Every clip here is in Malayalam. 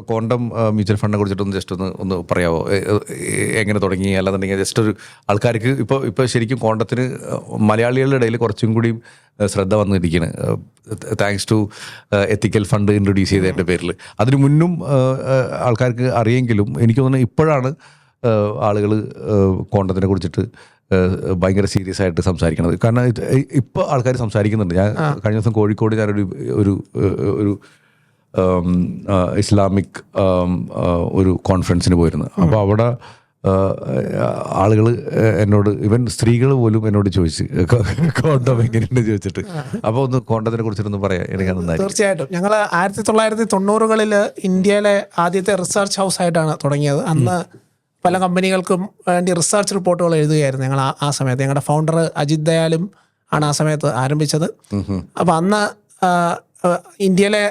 ക്വാണ്ടം മ്യൂച്വൽ ഫണ്ടിനെ കുറിച്ചിട്ടൊന്ന് ജസ്റ്റ് ഒന്ന് പറയാമോ? എങ്ങനെ തുടങ്ങി? അല്ലാന്നുണ്ടെങ്കിൽ ജസ്റ്റ് ഒരു ആൾക്കാർക്ക് ഇപ്പോൾ ശരിക്കും ക്വാണ്ടത്തിന് മലയാളികളുടെ ഇടയിൽ കുറച്ചും കൂടി ശ്രദ്ധ വന്നിരിക്കുകയാണ്, thanks to ethical fund introduce ചെയ്തതിൻ്റെ പേരിൽ. അതിന് മുന്നും ആൾക്കാർക്ക് അറിയെങ്കിലും എനിക്ക് തോന്നുന്നു ഇപ്പോഴാണ് ആളുകൾ ക്വാണ്ടത്തിനെ കുറിച്ചിട്ട് ഭയങ്കര സീരിയസ് ആയിട്ട് സംസാരിക്കണത്. കാരണം ഇപ്പോൾ ആൾക്കാർ സംസാരിക്കുന്നുണ്ട്. ഞാൻ കഴിഞ്ഞ ദിവസം കോഴിക്കോട് ഞാനൊരു ഇസ്ലാമിക് ഒരു കോൺഫറൻസിന് പോയിരുന്നു. അപ്പോൾ അവിടെ ആളുകൾ എന്നോട്, ഇവൻ സ്ത്രീകൾ പോലും എന്നോട് ചോദിച്ചു കോണ്ടം എങ്ങനെയുണ്ട് ചോദിച്ചിട്ട്. അപ്പോൾ ഒന്ന് കോണ്ടത്തിനെ കുറിച്ചിട്ടൊന്ന് പറയാം എനിക്ക് നന്നായി. തീർച്ചയായിട്ടും. ഞങ്ങൾ 1990-കളിൽ ഇന്ത്യയിലെ ആദ്യത്തെ റിസർച്ച് ഹൗസ് ആയിട്ടാണ് തുടങ്ങിയത്. അന്ന് പല കമ്പനികൾക്കും വേണ്ടി റിസർച്ച് റിപ്പോർട്ടുകൾ എഴുതുകയായിരുന്നു ഞങ്ങൾ ആ സമയത്ത്. ഞങ്ങളുടെ ഫൗണ്ടർ അജിത് ദയാലും ആണ് ആ സമയത്ത് ആരംഭിച്ചത്. അപ്പോൾ അന്ന് ഇന്ത്യയിലെ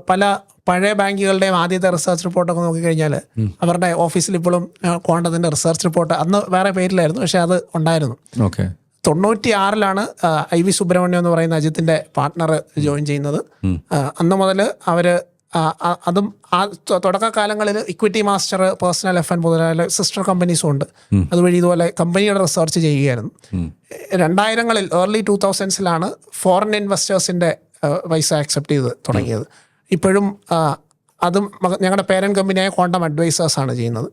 പല പഴയ ബാങ്കുകളുടെയും ആദ്യത്തെ റിസർച്ച് റിപ്പോർട്ടൊക്കെ നോക്കിക്കഴിഞ്ഞാൽ അവരുടെ ഓഫീസിൽ ഇപ്പോഴും ക്വാണ്ടത്തിൻ്റെ റിസർച്ച് റിപ്പോർട്ട് അന്ന് വേറെ പേരിലായിരുന്നു, പക്ഷെ അത് ഉണ്ടായിരുന്നു. 96-ലാണ് IV സുബ്രഹ്മണ്യം എന്ന് പറയുന്ന അജിത്തിൻ്റെ പാർട്ട്ണർ ജോയിൻ ചെയ്യുന്നത്. അന്ന് മുതൽ അവർ അതും ആ തുടക്കകാലങ്ങളിൽ ഇക്വിറ്റി മാസ്റ്റർ, പേഴ്സണൽ FN മുതലായ സിസ്റ്റർ കമ്പനീസും ഉണ്ട്. അതുവഴി ഇതുപോലെ കമ്പനിയുടെ റിസർച്ച് ചെയ്യുകയായിരുന്നു. 2000-കളിൽ ഏർലി 2000s-ലാണ് ഫോറിൻ ഇൻവെസ്റ്റേഴ്സിൻ്റെ പൈസ അക്സെപ്റ്റ് ചെയ്ത് തുടങ്ങിയത്. ഇപ്പോഴും അതും ഞങ്ങളുടെ പേരൻറ് കമ്പനിയായ ക്വാണ്ടം അഡ്വൈസേഴ്സ് ആണ് ചെയ്യുന്നത്.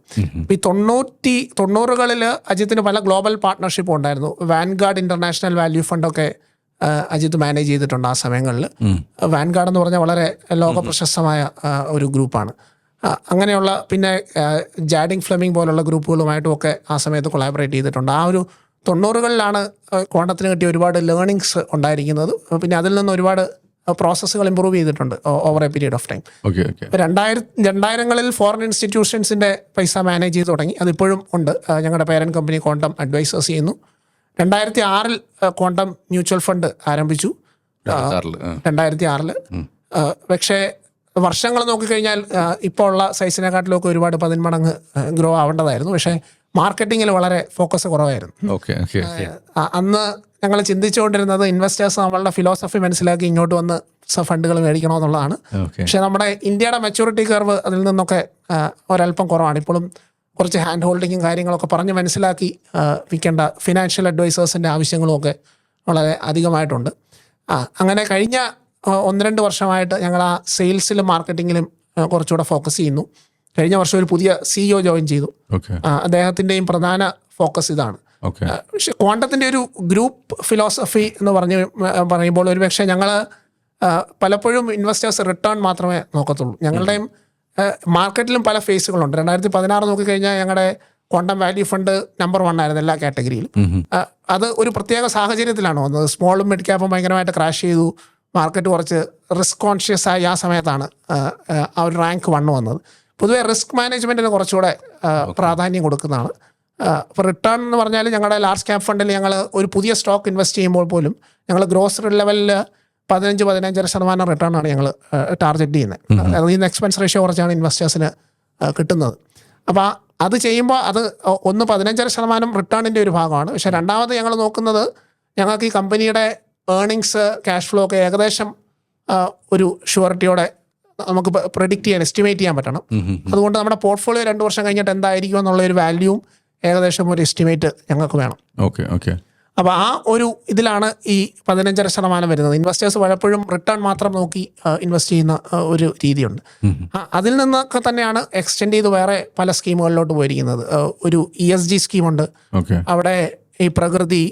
ഈ 90-കളിൽ അജിത്തിന് പല ഗ്ലോബൽ പാർട്ട്ണർഷിപ്പും ഉണ്ടായിരുന്നു. വാൻഗാർഡ് ഇന്റർനാഷണൽ വാല്യൂ ഫണ്ടൊക്കെ അജിത്ത് മാനേജ് ചെയ്തിട്ടുണ്ട് ആ സമയങ്ങളിൽ. വാൻഗാർഡ് എന്ന് പറഞ്ഞാൽ വളരെ ലോക പ്രശസ്തമായ ഒരു ഗ്രൂപ്പാണ്. അങ്ങനെയുള്ള പിന്നെ ജാഡിങ് ഫ്ലെമിംഗ് പോലുള്ള ഗ്രൂപ്പുകളുമായിട്ടും ഒക്കെ ആ സമയത്ത് കൊളാബറേറ്റ് ചെയ്തിട്ടുണ്ട്. ആ ഒരു 90-കളിലാണ് ക്വാണ്ടത്തിന് കിട്ടിയ ഒരുപാട് ലേണിങ്സ് ഉണ്ടായിരിക്കുന്നത്. പിന്നെ അതിൽ നിന്ന് ഒരുപാട് പ്രോസസ്സുകൾ ഇമ്പ്രൂവ് ചെയ്തിട്ടുണ്ട് over a period of time. 2000-കളിൽ ഫോറിൻ ഇൻസ്റ്റിറ്റ്യൂഷൻസിൻ്റെ പൈസ മാനേജ് ചെയ്ത് തുടങ്ങി. അതിപ്പോഴും ഉണ്ട്. ഞങ്ങളുടെ പേരൻറ് കമ്പനി ക്വാണ്ടം അഡ്വൈസേഴ്സ് ചെയ്യുന്നു. 2006-ൽ ക്വാണ്ടം മ്യൂച്വൽ ഫണ്ട് ആരംഭിച്ചു. 2006-ൽ. പക്ഷേ വർഷങ്ങൾ നോക്കിക്കഴിഞ്ഞാൽ ഇപ്പോൾ ഉള്ള സൈസിനെക്കാട്ടിലൊക്കെ ഒരുപാട് 10 മടങ്ങ് ഗ്രോ ആവേണ്ടതായിരുന്നു. പക്ഷേ മാർക്കറ്റിങ്ങിൽ വളരെ ഫോക്കസ് കുറവായിരുന്നു. അന്ന് ഞങ്ങൾ ചിന്തിച്ചുകൊണ്ടിരുന്നത് ഇൻവെസ്റ്റേഴ്സ് നമ്മളുടെ ഫിലോസഫി മനസ്സിലാക്കി ഇങ്ങോട്ട് വന്ന് ഫണ്ടുകൾ മേടിക്കണമെന്നുള്ളതാണ്. പക്ഷേ നമ്മുടെ ഇന്ത്യയുടെ മെച്യൂരിറ്റി കർവ് അതിൽ നിന്നൊക്കെ ഒരല്പം കുറവാണ്. ഇപ്പോഴും കുറച്ച് ഹാൻഡ് ഹോൾഡിങ്ങും കാര്യങ്ങളൊക്കെ പറഞ്ഞ് മനസ്സിലാക്കി വിൽക്കേണ്ട ഫിനാൻഷ്യൽ അഡ്വൈസേഴ്സിൻ്റെ ആവശ്യങ്ങളും ഒക്കെ വളരെ അധികമായിട്ടുണ്ട്. അങ്ങനെ കഴിഞ്ഞ 1-2 വർഷമായിട്ട് ഞങ്ങൾ ആ സെയിൽസിലും മാർക്കറ്റിങ്ങിലും കുറച്ചുകൂടെ ഫോക്കസ് ചെയ്യുന്നു. കഴിഞ്ഞ വർഷം ഒരു പുതിയ CEO ജോയിൻ ചെയ്തു. അദ്ദേഹത്തിൻ്റെയും പ്രധാന ഫോക്കസ് ഇതാണ്. പക്ഷെ ക്വാണ്ടത്തിൻ്റെ ഒരു ഗ്രൂപ്പ് ഫിലോസഫി എന്ന് പറയുമ്പോൾ ഒരുപക്ഷെ ഞങ്ങൾ പലപ്പോഴും ഇൻവെസ്റ്റേഴ്സ് റിട്ടേൺ മാത്രമേ നോക്കത്തുള്ളൂ. ഞങ്ങളുടെയും മാർക്കറ്റിലും പല ഫേസുകളുണ്ട്. 2016 നോക്കിക്കഴിഞ്ഞാൽ ഞങ്ങളുടെ ക്വാണ്ടം വാല്യൂ ഫണ്ട് നമ്പർ 1 ആയിരുന്നു എല്ലാ കാറ്റഗറിയിലും. അത് ഒരു പ്രത്യേക സാഹചര്യത്തിലാണ് വന്നത്. സ്മോളും മിഡ് ക്യാപ്പും ഭയങ്കരമായിട്ട് ക്രാഷ് ചെയ്തു. മാർക്കറ്റ് കുറച്ച് റിസ്ക് കോൺഷ്യസ് ആയി ആ സമയത്താണ് ആ ഒരു റാങ്ക് 1 വന്നത്. പൊതുവെ റിസ്ക് മാനേജ്മെൻറ്റിന് കുറച്ചുകൂടെ പ്രാധാന്യം കൊടുക്കുന്നതാണ്. ഇപ്പോൾ റിട്ടേൺ എന്ന് പറഞ്ഞാൽ ഞങ്ങളുടെ ലാർജ് ക്യാപ് ഫണ്ടിൽ ഞങ്ങൾ ഒരു പുതിയ സ്റ്റോക്ക് ഇൻവെസ്റ്റ് ചെയ്യുമ്പോൾ പോലും ഞങ്ങൾ ഗ്രോസ് ലെവലിൽ 15-15.5% റിട്ടേൺ ആണ് ഞങ്ങൾ ടാർഗറ്റ് ചെയ്യുന്നത്. അതിൽ നിന്ന് എക്സ്പെൻസ് റേഷ്യോ കുറച്ചാണ് ഇൻവെസ്റ്റേഴ്സിന് കിട്ടുന്നത്. അപ്പോൾ അത് ചെയ്യുമ്പോൾ അത് 15.5% റിട്ടേണിൻ്റെ ഒരു ഭാഗമാണ്. പക്ഷേ രണ്ടാമത് ഞങ്ങൾ നോക്കുന്നത് ഞങ്ങൾക്ക് ഈ കമ്പനിയുടെ ഏർണിങ്സ്, ക്യാഷ് ഫ്ലോ ഒക്കെ ഏകദേശം ഒരു ഷുവറിറ്റിയോടെ നമുക്ക് പ്രെഡിക്റ്റ് ചെയ്യാൻ, എസ്റ്റിമേറ്റ് ചെയ്യാൻ പറ്റണം. അതുകൊണ്ട് നമ്മുടെ പോർട്ട്ഫോളിയോ 2 വർഷം കഴിഞ്ഞിട്ട് എന്തായിരിക്കും എന്നുള്ള ഒരു വാല്യൂവും ഏകദേശം ഒരു എസ്റ്റിമേറ്റ് ഞങ്ങൾക്ക് വേണം. അപ്പോൾ ആ ഒരു ഇതിലാണ് ഈ 15.5% വരുന്നത്. ഇൻവെസ്റ്റേഴ്സ് പലപ്പോഴും റിട്ടേൺ മാത്രം നോക്കി ഇൻവെസ്റ്റ് ചെയ്യുന്ന ഒരു രീതിയുണ്ട്. അതിൽ നിന്നൊക്കെ തന്നെയാണ് എക്സ്റ്റെൻഡ് ചെയ്ത് വേറെ പല സ്കീമുകളിലോട്ട് പോയിരിക്കുന്നത്. ഒരു ESG സ്കീമുണ്ട്. അവിടെ ഈ പ്രകൃതി,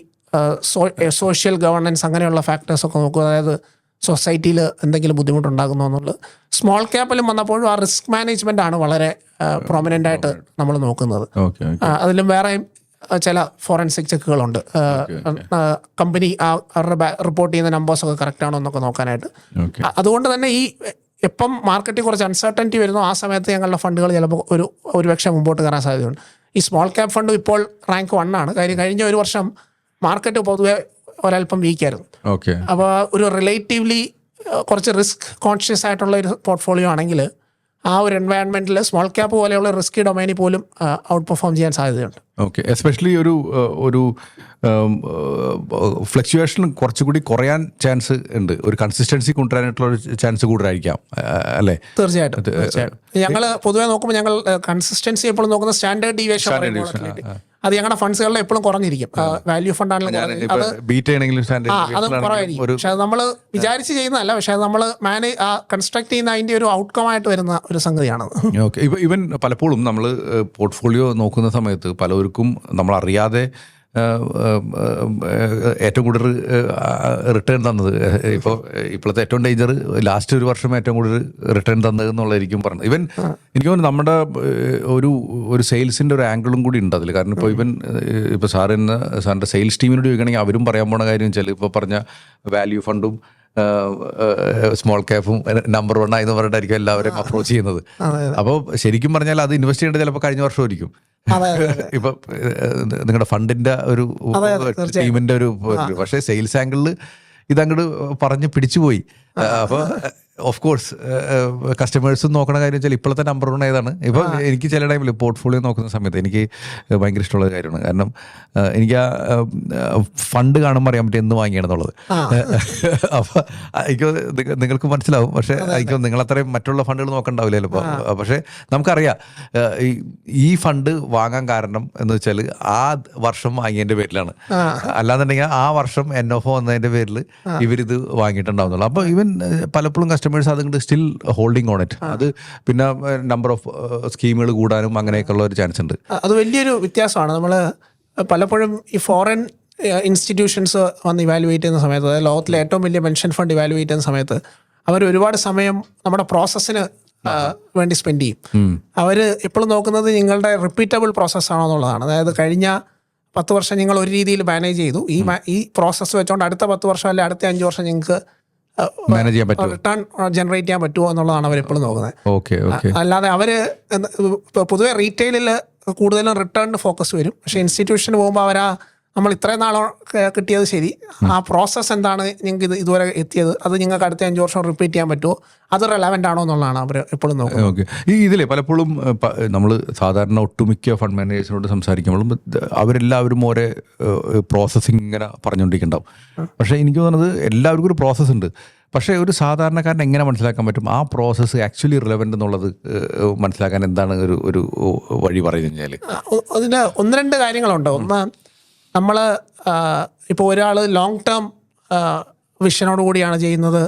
സോഷ്യൽ ഗവർണൻസ് അങ്ങനെയുള്ള ഫാക്ടേഴ്സൊക്കെ നോക്കുക. അതായത് സൊസൈറ്റിയിൽ എന്തെങ്കിലും ബുദ്ധിമുട്ടുണ്ടാകുന്നു എന്നുള്ളത്. സ്മോൾ ക്യാപ്പിലും വന്നപ്പോഴും ആ റിസ്ക് മാനേജ്മെൻ്റ് ആണ് വളരെ പ്രൊമിനൻ്റ് ആയിട്ട് നമ്മൾ നോക്കുന്നത്. അതിലും വേറെ ചില ഫോറൻസിക് ചെക്കുകളുണ്ട്. കമ്പനി അവരുടെ റിപ്പോർട്ട് ചെയ്യുന്ന നമ്പേഴ്സൊക്കെ കറക്റ്റ് ആണോ എന്നൊക്കെ നോക്കാനായിട്ട്. അതുകൊണ്ട് തന്നെ ഈ എപ്പം മാർക്കറ്റിൽ കുറച്ച് അൺസർട്ടനിറ്റി വരുന്നു ആ സമയത്ത് ഞങ്ങളുടെ ഫണ്ടുകൾ ചിലപ്പോൾ ഒരുപക്ഷെ മുമ്പോട്ട് കയറാൻ സാധ്യതയുണ്ട്. ഈ സ്മോൾ ക്യാപ് ഫണ്ട് ഇപ്പോൾ റാങ്ക് 1 ആണ്. കാര്യം കഴിഞ്ഞ ഒരു വർഷം മാർക്കറ്റ് പൊതുവെ ഒരല്പം വീക്കായിരുന്നു. അപ്പോൾ ഒരു റിലേറ്റീവ്ലി കുറച്ച് റിസ്ക് കോൺഷ്യസ് ആയിട്ടുള്ള ഒരു പോർട്ട്ഫോളിയോ ആണെങ്കിൽ ആ ഒരു എൻവയൺമെൻറ്റിൽ സ്മോൾ ക്യാപ്പ് പോലെയുള്ള റിസ്കി ഡൊമൈനിൽ പോലും ഔട്ട് പെർഫോം ചെയ്യാൻ സാധ്യതയുണ്ട്. ഓക്കെ, എസ്പെഷ്യലി ഒരു ഫ്ലക്ച്വേഷൻ കുറച്ചുകൂടി കുറയാൻ ചാൻസ് ഉണ്ട്, ഒരു കൺസിസ്റ്റൻസി കൊണ്ടുവരാനായിട്ടുള്ള ഒരു ചാൻസ് കൂടുതലായിരിക്കാം അല്ലേ? തീർച്ചയായിട്ടും. ഞങ്ങൾ പൊതുവെ നോക്കുമ്പോൾ ഞങ്ങൾ കൺസിസ്റ്റൻസി എപ്പോഴും നോക്കുന്ന സ്റ്റാൻഡേർഡ് ഡീവിയേഷൻ. അത് ഞങ്ങളുടെ ഫണ്ട്സുകളിൽ എപ്പോഴും കുറഞ്ഞിരിക്കും. വാല്യൂ ഫണ്ട് ആണെങ്കിലും അത് കുറവായിരിക്കും. പക്ഷെ അത് നമ്മൾ വിചാരിച്ച് ചെയ്യുന്നതല്ല, പക്ഷെ അത് നമ്മൾ കൺസ്ട്രക്ട് ചെയ്യുന്ന അതിൻ്റെ ഒരു ഔട്ട്കം ആയിട്ട് വരുന്ന ഒരു സംഗതിയാണത്. ഓക്കെ, ഇവൻ പലപ്പോഴും നമ്മൾ പോർട്ട്ഫോളിയോ നോക്കുന്ന സമയത്ത് പലർക്കും നമ്മളറിയാതെ ഏറ്റവും കൂടുതൽ റിട്ടേൺ തന്നത് ഇപ്പോഴത്തെ ഏറ്റവും ഡേഞ്ചർ ലാസ്റ്റ് ഒരു വർഷം ഏറ്റവും കൂടുതൽ റിട്ടേൺ തന്നത് എന്നുള്ളതായിരിക്കും പറഞ്ഞത്. ഇവൻ എനിക്ക് തോന്നുന്നു നമ്മുടെ ഒരു സെയിൽസിൻ്റെ ഒരു ആംഗിളും കൂടി ഉണ്ട് അതിൽ. കാരണം ഇപ്പോൾ സാറിൻ്റെ സെയിൽസ് ടീമിനോട് ചോദിക്കുകയാണെങ്കിൽ അവരും പറയാൻ പോണ കാര്യം വെച്ചാൽ ഇപ്പോൾ പറഞ്ഞ വാല്യൂ ഫണ്ടും സ്മോൾ ക്യാപ്പും നമ്പർ 1 ആയെന്ന് പറഞ്ഞിട്ടായിരിക്കും എല്ലാവരും അപ്രോച്ച് ചെയ്യുന്നത്. അപ്പോൾ ശരിക്കും പറഞ്ഞാൽ അത് ഇൻവെസ്റ്റ് ചെയ്യേണ്ടത് ചിലപ്പോൾ കഴിഞ്ഞ വർഷമായിരിക്കും. ഇപ്പൊ നിങ്ങളുടെ ഫണ്ടിന്റെ ഒരു ടീമിന്റെ ഒരു പക്ഷേ സെയിൽസ് ആംഗിളിൽ ഇതങ്ങോട്ട് പറഞ്ഞ് പിടിച്ചുപോയി. അപ്പോൾ ഓഫ് കോഴ്സ് കസ്റ്റമേഴ്സും നോക്കണ കാര്യം വെച്ചാൽ ഇപ്പോഴത്തെ നമ്പർ 1 ഏതാണ്. ഇപ്പോൾ എനിക്ക് ചില ടൈമിൽ പോർട്ട്ഫോളിയോ നോക്കുന്ന സമയത്ത് എനിക്ക് ഭയങ്കര ഇഷ്ടമുള്ള കാര്യമാണ്. കാരണം എനിക്ക് ആ ഫണ്ട് കാണുമ്പോൾ അറിയാൻ പറ്റും എന്ന് വാങ്ങിയാണെന്നുള്ളത്. അപ്പോൾ എനിക്ക് നിങ്ങൾക്ക് മനസ്സിലാവും. പക്ഷേ എനിക്ക് നിങ്ങളത്രയും മറ്റുള്ള ഫണ്ടുകൾ നോക്കണ്ടാവില്ല ചിലപ്പോൾ. പക്ഷേ നമുക്കറിയാം ഈ ഫണ്ട് വാങ്ങാൻ കാരണം എന്ന് വെച്ചാൽ ആ വർഷം വാങ്ങിയതിൻ്റെ പേരിലാണ്. അല്ലാന്നുണ്ടെങ്കിൽ ആ വർഷം NFO വന്നതിൻ്റെ പേരിൽ ഇവരിത് വാങ്ങിയിട്ടുണ്ടാവുന്നുള്ളൂ. അപ്പോൾ ഈവൻ പലപ്പോഴും കസ്റ്റമേഴ്സ് അതുകൊണ്ട് സ്റ്റിൽ ഹോൾഡിങ് ഓൺ ഇറ്റ്. അത് പിന്നെ നമ്പർ ഓഫ് സ്കീമുകൾ കൂടാനും അങ്ങനെയൊക്കെയുള്ള ഒരു ചാൻസ് ഉണ്ട്. അത് വലിയൊരു വ്യത്യാസമാണ്. നമ്മൾ പലപ്പോഴും ഈ ഫോറിൻ ഇൻസ്റ്റിറ്റ്യൂഷൻസ് വന്ന് ഇവാലുവേറ്റ് ചെയ്യുന്ന സമയത്ത്, അതായത് ലോകത്തിലെ ഏറ്റവും വലിയ പെൻഷൻ ഫണ്ട് ഇവാലുവേറ്റ് ചെയ്യുന്ന സമയത്ത് അവർ ഒരുപാട് സമയം നമ്മുടെ പ്രോസസ്സിന് വേണ്ടി സ്പെൻഡ് ചെയ്യും. അവർ എപ്പോഴും നോക്കുന്നത് നിങ്ങളുടെ റിപ്പീറ്റബിൾ പ്രോസസ്സാണോ എന്നുള്ളതാണ്. അതായത് കഴിഞ്ഞ 10 വർഷം നിങ്ങൾ ഒരു രീതിയിൽ മാനേജ് ചെയ്തു, ഈ പ്രോസസ്സ് വെച്ചുകൊണ്ട് അടുത്ത 10 വർഷം അല്ലെങ്കിൽ അടുത്ത 5 വർഷം നിങ്ങൾക്ക് മാനേജ് ചെയ്യാൻ പറ്റുമോ, റിട്ടേൺ ജനറേറ്റ് ചെയ്യാൻ പറ്റുമോ എന്നുള്ളതാണ് അവരെപ്പോഴും നോക്കുന്നത്. ഓക്കെ, അല്ലാതെ അവർ പൊതുവെ റീറ്റെയിലിൽ കൂടുതലും റിട്ടേണിന് ഫോക്കസ് വരും. പക്ഷേ ഇൻസ്റ്റിറ്റ്യൂഷന് പോകുമ്പോൾ നമ്മൾ ഇത്രയും നാളോ കിട്ടിയത് ശരി, ആ പ്രോസസ്സ് എന്താണ് നിങ്ങൾക്ക് ഇതുവരെ എത്തിയത്, അത് നിങ്ങൾക്ക് അടുത്ത 5 വർഷം റിപ്പീറ്റ് ചെയ്യാൻ പറ്റുമോ, അത് റെലവൻ്റ് ആണോ എന്നുള്ളതാണ് അവർ എപ്പോഴും നോക്കുന്നത്. ഓക്കെ, ഇതിലെ പലപ്പോഴും നമ്മൾ സാധാരണ ഒട്ടുമിക്ക ഫണ്ട് മാനേജേഴ്സിനോട് സംസാരിക്കുമ്പോഴും അവരെല്ലാവരും ഓരോ പ്രോസസ്സിങ് ഇങ്ങനെ പറഞ്ഞുകൊണ്ടിരിക്കുന്നുണ്ടാവും. പക്ഷേ എനിക്ക് തോന്നുന്നത് എല്ലാവർക്കും ഒരു പ്രോസസ്സ് ഉണ്ട്. പക്ഷേ ഒരു സാധാരണക്കാരൻ എങ്ങനെ മനസ്സിലാക്കാൻ പറ്റും ആ പ്രോസസ്സ് ആക്ച്വലി റിലവൻ്റ് എന്നുള്ളത് മനസ്സിലാക്കാൻ എന്താണ് ഒരു വഴി പറഞ്ഞു കഴിഞ്ഞാൽ? അതിന് 1-2 കാര്യങ്ങളുണ്ട്. ഒന്ന്, നമ്മൾ ഇപ്പോൾ ഒരാൾ ലോങ് ടേം വിഷനോട് കൂടിയാണ് ചെയ്യുന്നത്,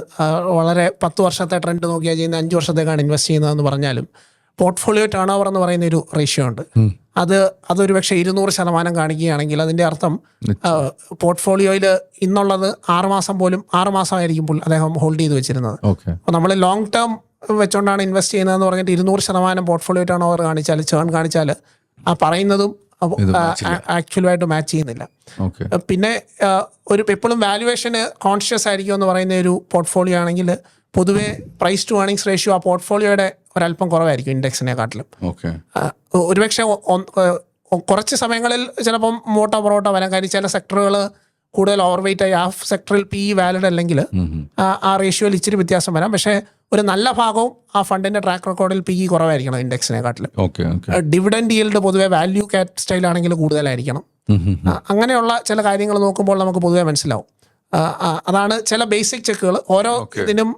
വളരെ 10 വർഷത്തെ ട്രെൻഡ് നോക്കിയാണ് ചെയ്യുന്നത്, 5 വർഷത്തേക്കാണ് ഇൻവെസ്റ്റ് ചെയ്യുന്നതെന്ന് പറഞ്ഞാലും പോർട്ട്ഫോളിയോ ടേൺ ഓവർ എന്ന് പറയുന്ന ഒരു റേഷ്യോ ഉണ്ട്. അതൊരു പക്ഷേ 200% കാണിക്കുകയാണെങ്കിൽ അതിൻ്റെ അർത്ഥം പോർട്ട്ഫോളിയോയിൽ ഇന്നുള്ളത് 6 മാസം പോലും 6 മാസമായിരിക്കും അദ്ദേഹം ഹോൾഡ് ചെയ്ത് വെച്ചിരുന്നത്. അപ്പോൾ നമ്മൾ ലോങ് ടേം വെച്ചുകൊണ്ടാണ് ഇൻവെസ്റ്റ് ചെയ്യുന്നതെന്ന് പറഞ്ഞിട്ട് 200% പോർട്ട്ഫോളിയോ ടേൺ ഓവർ കാണിച്ചാൽ, ചേൺ കാണിച്ചാൽ ആ പറയുന്നതും ആക്ച്വലുമായിട്ട് മാച്ച് ചെയ്യുന്നില്ല. പിന്നെ എപ്പോഴും വാല്യുവേഷന് കോൺഷ്യസ് ആയിരിക്കും എന്ന് പറയുന്ന ഒരു പോർട്ട്ഫോളിയോ ആണെങ്കിൽ പൊതുവെ പ്രൈസ് ടു ഏർണിങ്സ് റേഷ്യോ ആ പോർട്ട്ഫോളിയോയുടെ ഒരല്പം കുറവായിരിക്കും ഇൻഡെക്സിനെക്കാട്ടിലും. ഒരുപക്ഷെ കുറച്ച് സമയങ്ങളിൽ ചിലപ്പം മോട്ടോ പൊറോട്ടോ വരാൻ കാര്യം ചില സെക്ടറുകൾ കൂടുതൽ ഓവർ വെയിറ്റ് ആയി ആ സെക്ടറിൽ PE വാലിഡ് അല്ലെങ്കിൽ ആ റേഷ്യോയിൽ ഇച്ചിരി വ്യത്യാസം വരാം. പക്ഷേ ഒരു നല്ല ഭാഗവും ആ ഫണ്ടിന്റെ ട്രാക്ക് റെക്കോർഡിൽ PE കുറവായിരിക്കണം ഇൻഡെക്സിനെക്കാട്ടിലും. ഡിവിഡൻഡ് yield പൊതുവെ വാല്യൂ കാറ്റ് സ്റ്റൈലാണെങ്കിൽ കൂടുതലായിരിക്കണം. അങ്ങനെയുള്ള ചില കാര്യങ്ങൾ നോക്കുമ്പോൾ നമുക്ക് പൊതുവെ മനസ്സിലാവും. അതാണ് ചില ബേസിക് ചെക്കുകൾ. ഓരോ ഇതിനും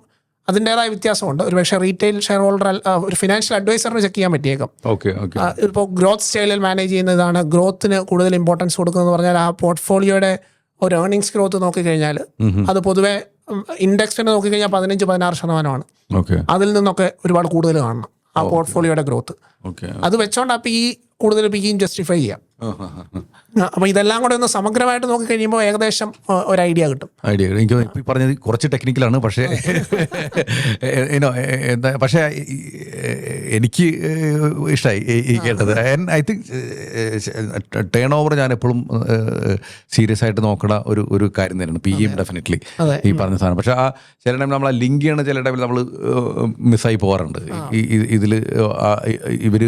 അതിൻ്റെതായ വ്യത്യാസമുണ്ട്. ഒരുപക്ഷെ റീറ്റെയിൽ ഷെയർ ഹോൾഡർ ഒരു ഫിനാൻഷ്യൽ അഡ്വൈസറിന് ചെക്ക് ചെയ്യാൻ പറ്റിയേക്കാം. ഇപ്പോൾ ഗ്രോത്ത് സ്റ്റൈലിൽ മാനേജ് ചെയ്യുന്നതാണ്, ഗ്രോത്തിന് കൂടുതൽ ഇമ്പോർട്ടൻസ് കൊടുക്കുന്നതെന്ന് പറഞ്ഞാൽ ആ പോർട്ട്ഫോളിയോയുടെ ഒരു ഏർണിങ്സ് ഗ്രോത്ത് നോക്കിക്കഴിഞ്ഞാൽ അത് പൊതുവെ ഇൻഡെക്സിനെ നോക്കിക്കഴിഞ്ഞാൽ 15-16%. അതിൽ നിന്നൊക്കെ ഒരുപാട് കൂടുതൽ കാണണം ആ പോർട്ട്ഫോളിയോയുടെ ഗ്രോത്ത്. അത് വെച്ചോണ്ട് അപ്പോൾ കൂടുതൽ PEയും ജസ്റ്റിഫൈ ചെയ്യാം. അപ്പോൾ ഇതെല്ലാം കൂടെ ഒന്ന് സമഗ്രമായിട്ട് നോക്കിക്കഴിയുമ്പോൾ ഏകദേശം ഒരു ഐഡിയ കിട്ടും. എനിക്ക് ഇപ്പോൾ പറഞ്ഞത് കുറച്ച് ടെക്നിക്കലാണ്. പക്ഷേ പക്ഷേ എനിക്ക് ഇഷ്ടമായി ഈ കേട്ടത്. ഐ തിങ്ക് ടേൺ ഓവർ ഞാൻ എപ്പോഴും സീരിയസ് ആയിട്ട് നോക്കണ ഒരു കാര്യം തന്നെയാണ്. PEയും ഡെഫിനറ്റ്ലി ഈ പറഞ്ഞ സാധനം. പക്ഷേ ആ ചില ടൈമിൽ നമ്മൾ ആ ലിങ്ക് ചെയ്യണ ചില ടൈമിൽ നമ്മൾ മിസ്സായി പോകാറുണ്ട്. ഇതിൽ ഇവർ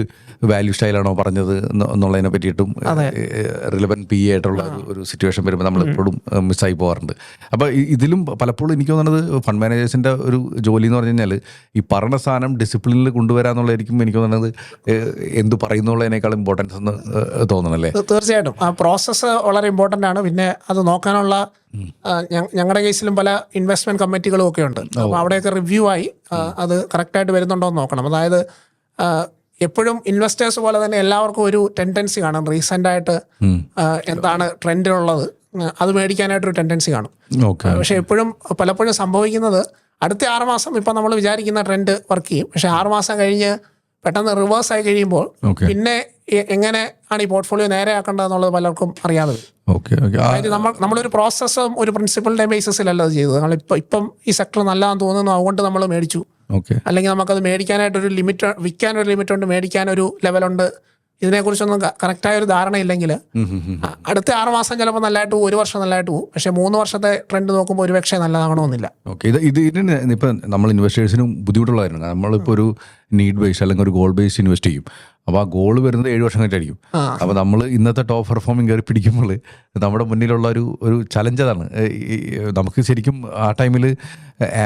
വാല്യൂ സ്റ്റൈലാണോ പറഞ്ഞത് എന്നുള്ളതിനെ പറ്റിയിട്ടും റിലവൻറ്റ് പി ആയിട്ടുള്ള ഒരു സിറ്റുവേഷൻ വരുമ്പോൾ നമ്മൾ എപ്പോഴും മിസ്സായി പോകാറുണ്ട്. അപ്പോൾ ഇതിലും പലപ്പോഴും എനിക്ക് തോന്നുന്നത് ഫണ്ട് മാനേജേഴ്സിൻ്റെ ഒരു ജോലി എന്ന് പറഞ്ഞു കഴിഞ്ഞാൽ ഈ പറഞ്ഞ സാധനം ഡിസിപ്ലിനിൽ കൊണ്ടുവരാന്നുള്ളതായിരിക്കും എനിക്ക് തോന്നുന്നത് എന്ത് പറയുന്നുള്ളതിനേക്കാൾ ഇമ്പോർട്ടൻസ് എന്ന് തോന്നണല്ലേ? തീർച്ചയായിട്ടും ആ പ്രോസസ്സ് വളരെ ഇമ്പോർട്ടൻ്റ് ആണ്. പിന്നെ അത് നോക്കാനുള്ള ഞങ്ങളുടെ കേസിലും പല ഇൻവെസ്റ്റ്മെന്റ് കമ്മിറ്റികളും ഒക്കെ ഉണ്ട്. അപ്പോൾ അവിടെയൊക്കെ റിവ്യൂ ആയി അത് കറക്റ്റായിട്ട് വരുന്നുണ്ടോ എന്ന് നോക്കണം. അതായത് എപ്പോഴും ഇൻവെസ്റ്റേഴ്സ് പോലെ തന്നെ എല്ലാവർക്കും ഒരു ടെൻഡൻസി കാണും. റീസെൻ്റ് ആയിട്ട് എന്താണ് ട്രെൻഡിലുള്ളത് അത് മേടിക്കാനായിട്ടൊരു ടെൻഡൻസി കാണും. പക്ഷെ പലപ്പോഴും സംഭവിക്കുന്നത് അടുത്ത 6 മാസം ഇപ്പം നമ്മൾ വിചാരിക്കുന്ന ട്രെൻഡ് വർക്ക് ചെയ്യും. പക്ഷെ 6 മാസം കഴിഞ്ഞ് പെട്ടെന്ന് റിവേഴ്സ് ആയി കഴിയുമ്പോൾ പിന്നെ എങ്ങനെ ആണ് ഈ പോർട്ട്ഫോളിയോ നേരെ ആക്കേണ്ടതെന്നുള്ളത് പലർക്കും അറിയാതെ വരും. അതായത് നമ്മളൊരു പ്രോസസ്സും ഒരു പ്രിൻസിപ്പളിൻ്റെ ബേസിസിലല്ല അത് ചെയ്തത്. ഇപ്പം ഈ സെക്ടർ നല്ലതാണെന്ന് തോന്നുന്നു, അതുകൊണ്ട് നമ്മൾ മേടിച്ചു. അല്ലെങ്കിൽ നമുക്കത് മേടിക്കാനായിട്ടൊരു ലിമിറ്റ്, വിൽക്കാനൊരു ലിമിറ്റ് ഉണ്ട്, മേടിക്കാനൊരു ലെവലുണ്ട്. ഇതിനെക്കുറിച്ചൊന്നും കറക്റ്റായ ഒരു ധാരണയില്ലെങ്കിൽ അടുത്ത 6 മാസം ചിലപ്പോൾ നല്ലതായിട്ട് പോകും, 1 വർഷം നല്ലതായിട്ട് പോകും. പക്ഷേ 3 വർഷത്തെ ട്രെൻഡ് നോക്കുമ്പോൾ ഒരുപക്ഷെ നല്ലതാകണമെന്നില്ല. ഇതിന് ഇപ്പം നമ്മൾ ഇൻവെസ്റ്റേഴ്സിനും ബുദ്ധിമുട്ടുള്ള കാര്യമാണ്. നമ്മളിപ്പോൾ ഒരു നീഡ് ബേസ് അല്ലെങ്കിൽ ഒരു ഗോൾ ബേസ് ഇൻവെസ്റ്റ് ചെയ്യും. അപ്പോൾ ആ ഗോൾ വരുന്നത് 7 വർഷം കഴിഞ്ഞിട്ടായിരിക്കും. അപ്പോൾ നമ്മൾ ഇന്നത്തെ ടോപ്പ് പെർഫോമിംഗ് കയറി പിടിക്കുമ്പോൾ നമ്മുടെ മുന്നിലുള്ള ഒരു ചലഞ്ച് അതാണ്. നമുക്ക് ശരിക്കും ആ ടൈമിൽ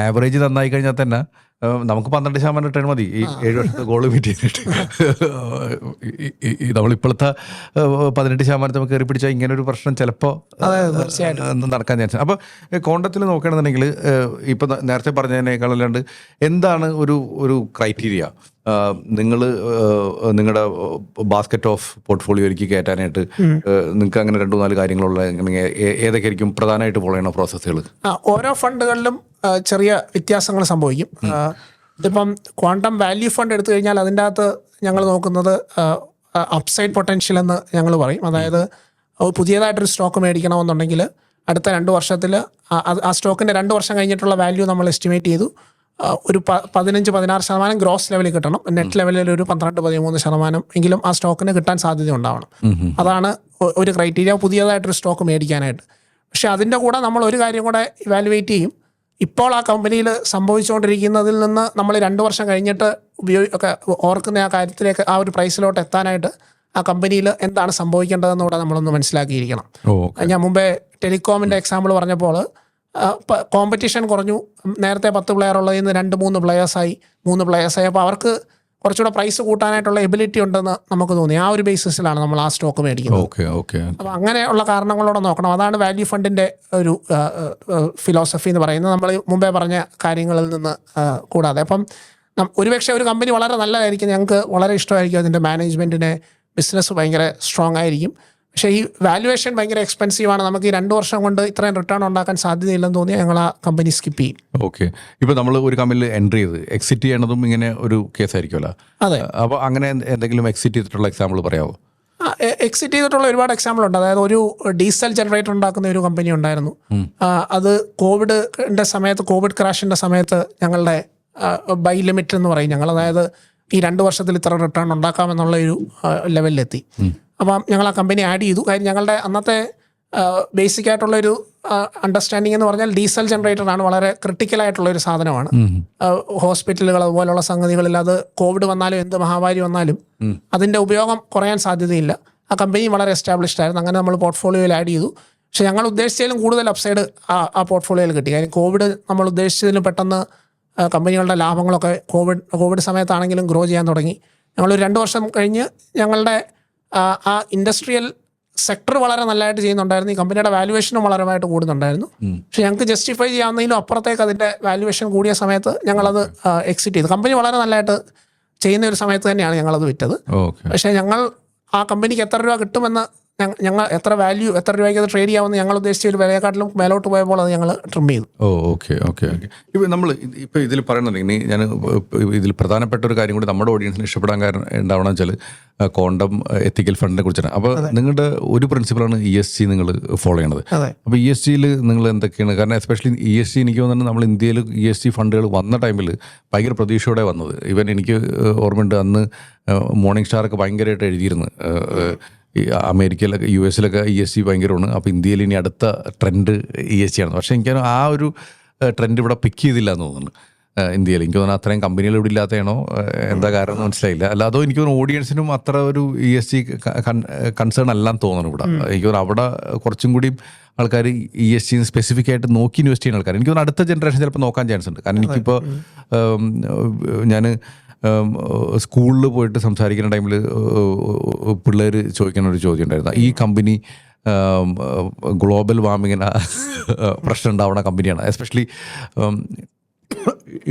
ആവറേജ് നന്നായി കഴിഞ്ഞാൽ തന്നെ നമുക്ക് 12% റിട്ടേൺ മതി ഈ 7 വർഷത്തെ ഗോൾ മീറ്റ് ചെയ്യാനായിട്ട്. നമ്മളിപ്പോഴത്തെ 18% നമുക്ക് കയറി പിടിച്ചാൽ ഇങ്ങനെ ഒരു പ്രശ്നം ചിലപ്പോൾ നടക്കാൻ ചാൻസ്. അപ്പോൾ കോണ്ടത്തിൽ നോക്കുകയാണെന്നുണ്ടെങ്കിൽ ഇപ്പം നേരത്തെ പറഞ്ഞതിനേക്കാളല്ലാണ്ട് എന്താണ് ഒരു ക്രൈറ്റീരിയ നിങ്ങൾ നിങ്ങളുടെ ബാസ്ക്കറ്റ് ഓഫ് പോർട്ട്ഫോളിയോയിലേക്ക് കയറ്റാനായിട്ട് നിങ്ങൾക്ക് അങ്ങനെ 2-4 കാര്യങ്ങളുള്ള ഏതൊക്കെ ആയിരിക്കും പ്രധാനമായിട്ട് ഫോളോ ചെയ്യുന്ന പ്രോസസ്സുകൾ? ഓരോ ഫണ്ടുകളിലും ചെറിയ വ്യത്യാസങ്ങൾ സംഭവിക്കും. ഇതിപ്പം ക്വാണ്ടം വാല്യൂ ഫണ്ട് എടുത്തു കഴിഞ്ഞാൽ അതിൻ്റെ അകത്ത് ഞങ്ങൾ നോക്കുന്നത് അപ്സൈഡ് പൊട്ടൻഷ്യൽ എന്ന് ഞങ്ങൾ പറയും. അതായത് പുതിയതായിട്ടൊരു സ്റ്റോക്ക് മേടിക്കണമെന്നുണ്ടെങ്കിൽ അടുത്ത 2 വർഷത്തിൽ ആ സ്റ്റോക്കിൻ്റെ 2 വർഷം കഴിഞ്ഞിട്ടുള്ള വാല്യൂ നമ്മൾ എസ്റ്റിമേറ്റ് ചെയ്തു ഒരു 15-16% ഗ്രോസ് ലെവലിൽ കിട്ടണം. നെറ്റ് ലെവലിൽ ഒരു 12-13% എങ്കിലും ആ സ്റ്റോക്കിന് കിട്ടാൻ സാധ്യത ഉണ്ടാവണം. അതാണ് ഒരു ക്രൈറ്റീരിയ പുതിയതായിട്ടൊരു സ്റ്റോക്ക് മേടിക്കാനായിട്ട്. പക്ഷേ അതിൻ്റെ കൂടെ നമ്മൾ ഒരു കാര്യം കൂടെ ഇവാലുവേറ്റ് ചെയ്യും. ഇപ്പോൾ ആ കമ്പനിയിൽ സംഭവിച്ചുകൊണ്ടിരിക്കുന്നതിൽ നിന്ന് നമ്മൾ 2 വർഷം കഴിഞ്ഞിട്ട് ഓർക്കുന്ന ആ കാര്യത്തിലേക്ക്, ആ ഒരു പ്രൈസിലോട്ട് എത്താനായിട്ട് ആ കമ്പനിയിൽ എന്താണ് സംഭവിക്കേണ്ടതെന്ന് കൂടെ നമ്മളൊന്ന് മനസ്സിലാക്കിയിരിക്കണം. ഞാൻ മുമ്പേ ടെലികോമിൻ്റെ എക്സാമ്പിൾ പറഞ്ഞപ്പോൾ കോമ്പറ്റീഷൻ കുറഞ്ഞു. നേരത്തെ 10 പ്ലെയർ ഉള്ളതിൽ നിന്ന് 2-3 പ്ലെയേഴ്സായി, 3 പ്ലെയേഴ്സായി. അപ്പോൾ അവർക്ക് കുറച്ചുകൂടെ പ്രൈസ് കൂട്ടാനായിട്ടുള്ള എബിലിറ്റി ഉണ്ടെന്ന് നമുക്ക് തോന്നി. ആ ഒരു ബേസിസിലാണ് നമ്മൾ ആ സ്റ്റോക്ക് മേടിക്കുന്നത്. അപ്പോൾ അങ്ങനെയുള്ള കാരണങ്ങളോടെ നോക്കണം. അതാണ് വാല്യൂ ഫണ്ടിൻ്റെ ഒരു ഫിലോസഫി എന്ന് പറയുന്നത്, നമ്മൾ മുമ്പേ പറഞ്ഞ കാര്യങ്ങളിൽ നിന്ന് കൂടാതെ. അപ്പം ഒരുപക്ഷെ ഒരു കമ്പനി വളരെ നല്ലതായിരിക്കും, ഞങ്ങൾക്ക് വളരെ ഇഷ്ടമായിരിക്കും, അതിൻ്റെ മാനേജ്മെൻറ്റിന് ബിസിനസ് ഭയങ്കര സ്ട്രോങ് ആയിരിക്കും. പക്ഷേ ഈ വാല്യുവേഷൻ ഭയങ്കര എക്സ്പെൻസീവാണ്, നമുക്ക് ഈ 2 വർഷം കൊണ്ട് ഇത്രയും റിട്ടേൺ ഉണ്ടാക്കാൻ സാധ്യതയില്ലെന്ന് തോന്നിയാൽ ഞങ്ങൾ ആ കമ്പനി സ്കിപ്പ് ചെയ്യും. ഓക്കെ. ഇപ്പോൾ നമ്മൾ ഒരു കമ്പനിയിൽ എൻട്രി ചെയ്ത് എക്സിറ്റ് ചെയ്യണതും ഇങ്ങനെ ഒരു കേസായിരിക്കുമല്ലോ? അതെ. അപ്പോൾ അങ്ങനെ എന്തെങ്കിലും എക്സിറ്റ് ചെയ്തിട്ടുള്ള എക്സാമ്പിൾ പറയാമോ? എക്സിറ്റ് ചെയ്തിട്ടുള്ള ഒരുപാട് എക്സാമ്പിൾ ഉണ്ട്. അതായത് ഒരു ഡീസൽ ജനറേറ്റർ ഉണ്ടാക്കുന്ന ഒരു കമ്പനി ഉണ്ടായിരുന്നു. അത് കോവിഡിൻ്റെ സമയത്ത്, കോവിഡ് ക്രാഷിൻ്റെ സമയത്ത് ഞങ്ങളുടെ ബൈ ലിമിറ്റ് എന്ന് പറയും ഞങ്ങൾ, അതായത് ഈ 2 വർഷത്തിൽ ഇത്ര റിട്ടേൺ ഉണ്ടാക്കാമെന്നുള്ള ഒരു ലെവലിലെത്തി. അപ്പം ഞങ്ങൾ ആ കമ്പനി ആഡ് ചെയ്തു. കാര്യം ഞങ്ങളുടെ അന്നത്തെ ബേസിക് ആയിട്ടുള്ളൊരു അണ്ടർസ്റ്റാൻഡിങ് എന്ന് പറഞ്ഞാൽ ഡീസൽ ജനറേറ്ററാണ്, വളരെ ക്രിട്ടിക്കലായിട്ടുള്ളൊരു സാധനമാണ്. ഹോസ്പിറ്റലുകൾ അതുപോലുള്ള സംഗതികളിൽ അത് കോവിഡ് വന്നാലും എന്ത് മഹാമാരി വന്നാലും അതിൻ്റെ ഉപയോഗം കുറയാൻ സാധ്യതയില്ല. ആ കമ്പനി വളരെ എസ്റ്റാബ്ലിഷ്ഡ് ആയിരുന്നു. അങ്ങനെ നമ്മൾ പോർട്ട്ഫോളിയോയിൽ ആഡ് ചെയ്തു. പക്ഷേ ഞങ്ങൾ ഉദ്ദേശിച്ചതിലും കൂടുതൽ അപ്സൈഡ് ആ പോർട്ട്ഫോളിയോയിൽ കിട്ടി. കാര്യം കോവിഡ് നമ്മൾ ഉദ്ദേശിച്ചതിലും പെട്ടെന്ന് കമ്പനികളുടെ ലാഭങ്ങളൊക്കെ കോവിഡ് സമയത്താണെങ്കിലും ഗ്രോ ചെയ്യാൻ തുടങ്ങി. ഞങ്ങളൊരു 2 വർഷം കഴിഞ്ഞ് ഞങ്ങളുടെ ആ ഇൻഡസ്ട്രിയൽ സെക്ടർ വളരെ നല്ലതായിട്ട് ചെയ്യുന്നുണ്ടായിരുന്നു. ഈ കമ്പനിയുടെ വാല്യുവേഷനും വളരെയായിട്ട് കൂടുന്നുണ്ടായിരുന്നു. പക്ഷേ ഞങ്ങൾക്ക് ജസ്റ്റിഫൈ ചെയ്യാവുന്നതിലും അപ്പുറത്തേക്ക് അതിൻ്റെ വാല്യുവേഷൻ കൂടിയ സമയത്ത് ഞങ്ങളത് എക്സിറ്റ് ചെയ്തു. കമ്പനി വളരെ നല്ലതായിട്ട് ചെയ്യുന്ന ഒരു സമയത്ത് തന്നെയാണ് ഞങ്ങളത് വിറ്റത്. പക്ഷേ ഞങ്ങൾ ആ കമ്പനിക്ക് എത്ര രൂപ കിട്ടുമെന്ന്, ഞങ്ങൾ എത്ര രൂപയ്ക്ക് അത് ട്രേഡ് ചെയ്യാമെന്ന് ഞങ്ങൾ ഉദ്ദേശിച്ച ഒരു വിലയെക്കാട്ടിലും മേലോട്ട് പോയപ്പോൾ അത് ഞങ്ങൾ ട്രിം ചെയ്തു. ഓക്കെ. ഇപ്പോൾ നമ്മൾ ഇപ്പോൾ ഇതിൽ പറയുന്നത്, ഇനി ഞാൻ ഇതിൽ പ്രധാനപ്പെട്ട ഒരു കാര്യം കൂടി നമ്മുടെ ഓഡിയൻസിന് ഇഷ്ടപ്പെടാൻ കാരണം ഉണ്ടാവണം വെച്ചാൽ ക്വാണ്ടം എത്തിക്കൽ ഫണ്ടിനെ കുറിച്ചാണ്. അപ്പോൾ നിങ്ങളുടെ ഒരു പ്രിൻസിപ്പളാണ് ESG നിങ്ങൾ ഫോളോ ചെയ്യണത്. അപ്പോൾ ESGയിൽ നിങ്ങൾ എന്തൊക്കെയാണ്, കാരണം എസ്പെഷ്യലി ESG എനിക്ക് തോന്നുന്നത് നമ്മൾ ഇന്ത്യയിൽ ESG ഫണ്ടുകൾ വന്ന ടൈമിൽ ഭയങ്കര പ്രതീക്ഷയോടെ വന്നത്. ഈവൻ എനിക്ക് ഓർമ്മയുണ്ട്, അന്ന് മോർണിംഗ് സ്റ്റാറൊക്കെ ഭയങ്കരമായിട്ട് എഴുതിയിരുന്നു ഈ അമേരിക്കയിലൊക്കെ US ESG ഭയങ്കരമാണ്, അപ്പോൾ ഇന്ത്യയിൽ ഇനി അടുത്ത ട്രെൻഡ് ESG ആണ്. പക്ഷേ എനിക്ക് ആ ഒരു ട്രെൻഡ് ഇവിടെ പിക്ക് ചെയ്തില്ല എന്ന് തോന്നുന്നു. ഇന്ത്യയിൽ. എനിക്ക് തോന്നുന്നു അത്രയും കമ്പനികൾ ഇവിടെ ഇല്ലാത്തതാണോ എന്താ കാരണം എന്ന് മനസ്സിലായില്ല. അല്ല അതോ എനിക്ക് തോന്നുന്നു ഓഡിയൻസിനും അത്ര ഒരു ESG കൺസേൺ അല്ലാന്ന് തോന്നുന്നു ഇവിടെ. എനിക്ക് തോന്നുന്നു അവിടെ കുറച്ചും കൂടി ആൾക്കാർ ESG സ്പെസിഫിക് ആയിട്ട് നോക്കി ഇൻവെസ്റ്റ് ചെയ്യുന്ന ആൾക്കാർ എനിക്ക് തോന്നുന്നു അടുത്ത ജനറേഷൻ ചിലപ്പോൾ നോക്കാൻ ചാൻസ് ഉണ്ട്. കാരണം എനിക്കിപ്പോൾ ഞാൻ സ്കൂളിൽ പോയിട്ട് സംസാരിക്കുന്ന ടൈമിൽ പിള്ളേർ ചോദിക്കുന്ന ഒരു ചോദ്യം ഉണ്ടായിരുന്നു, ഈ കമ്പനി ഗ്ലോബൽ വാർമിങ്ങിന് പ്രശ്നം ഉണ്ടാവുന്ന കമ്പനിയാണ്, എസ്പെഷ്യലി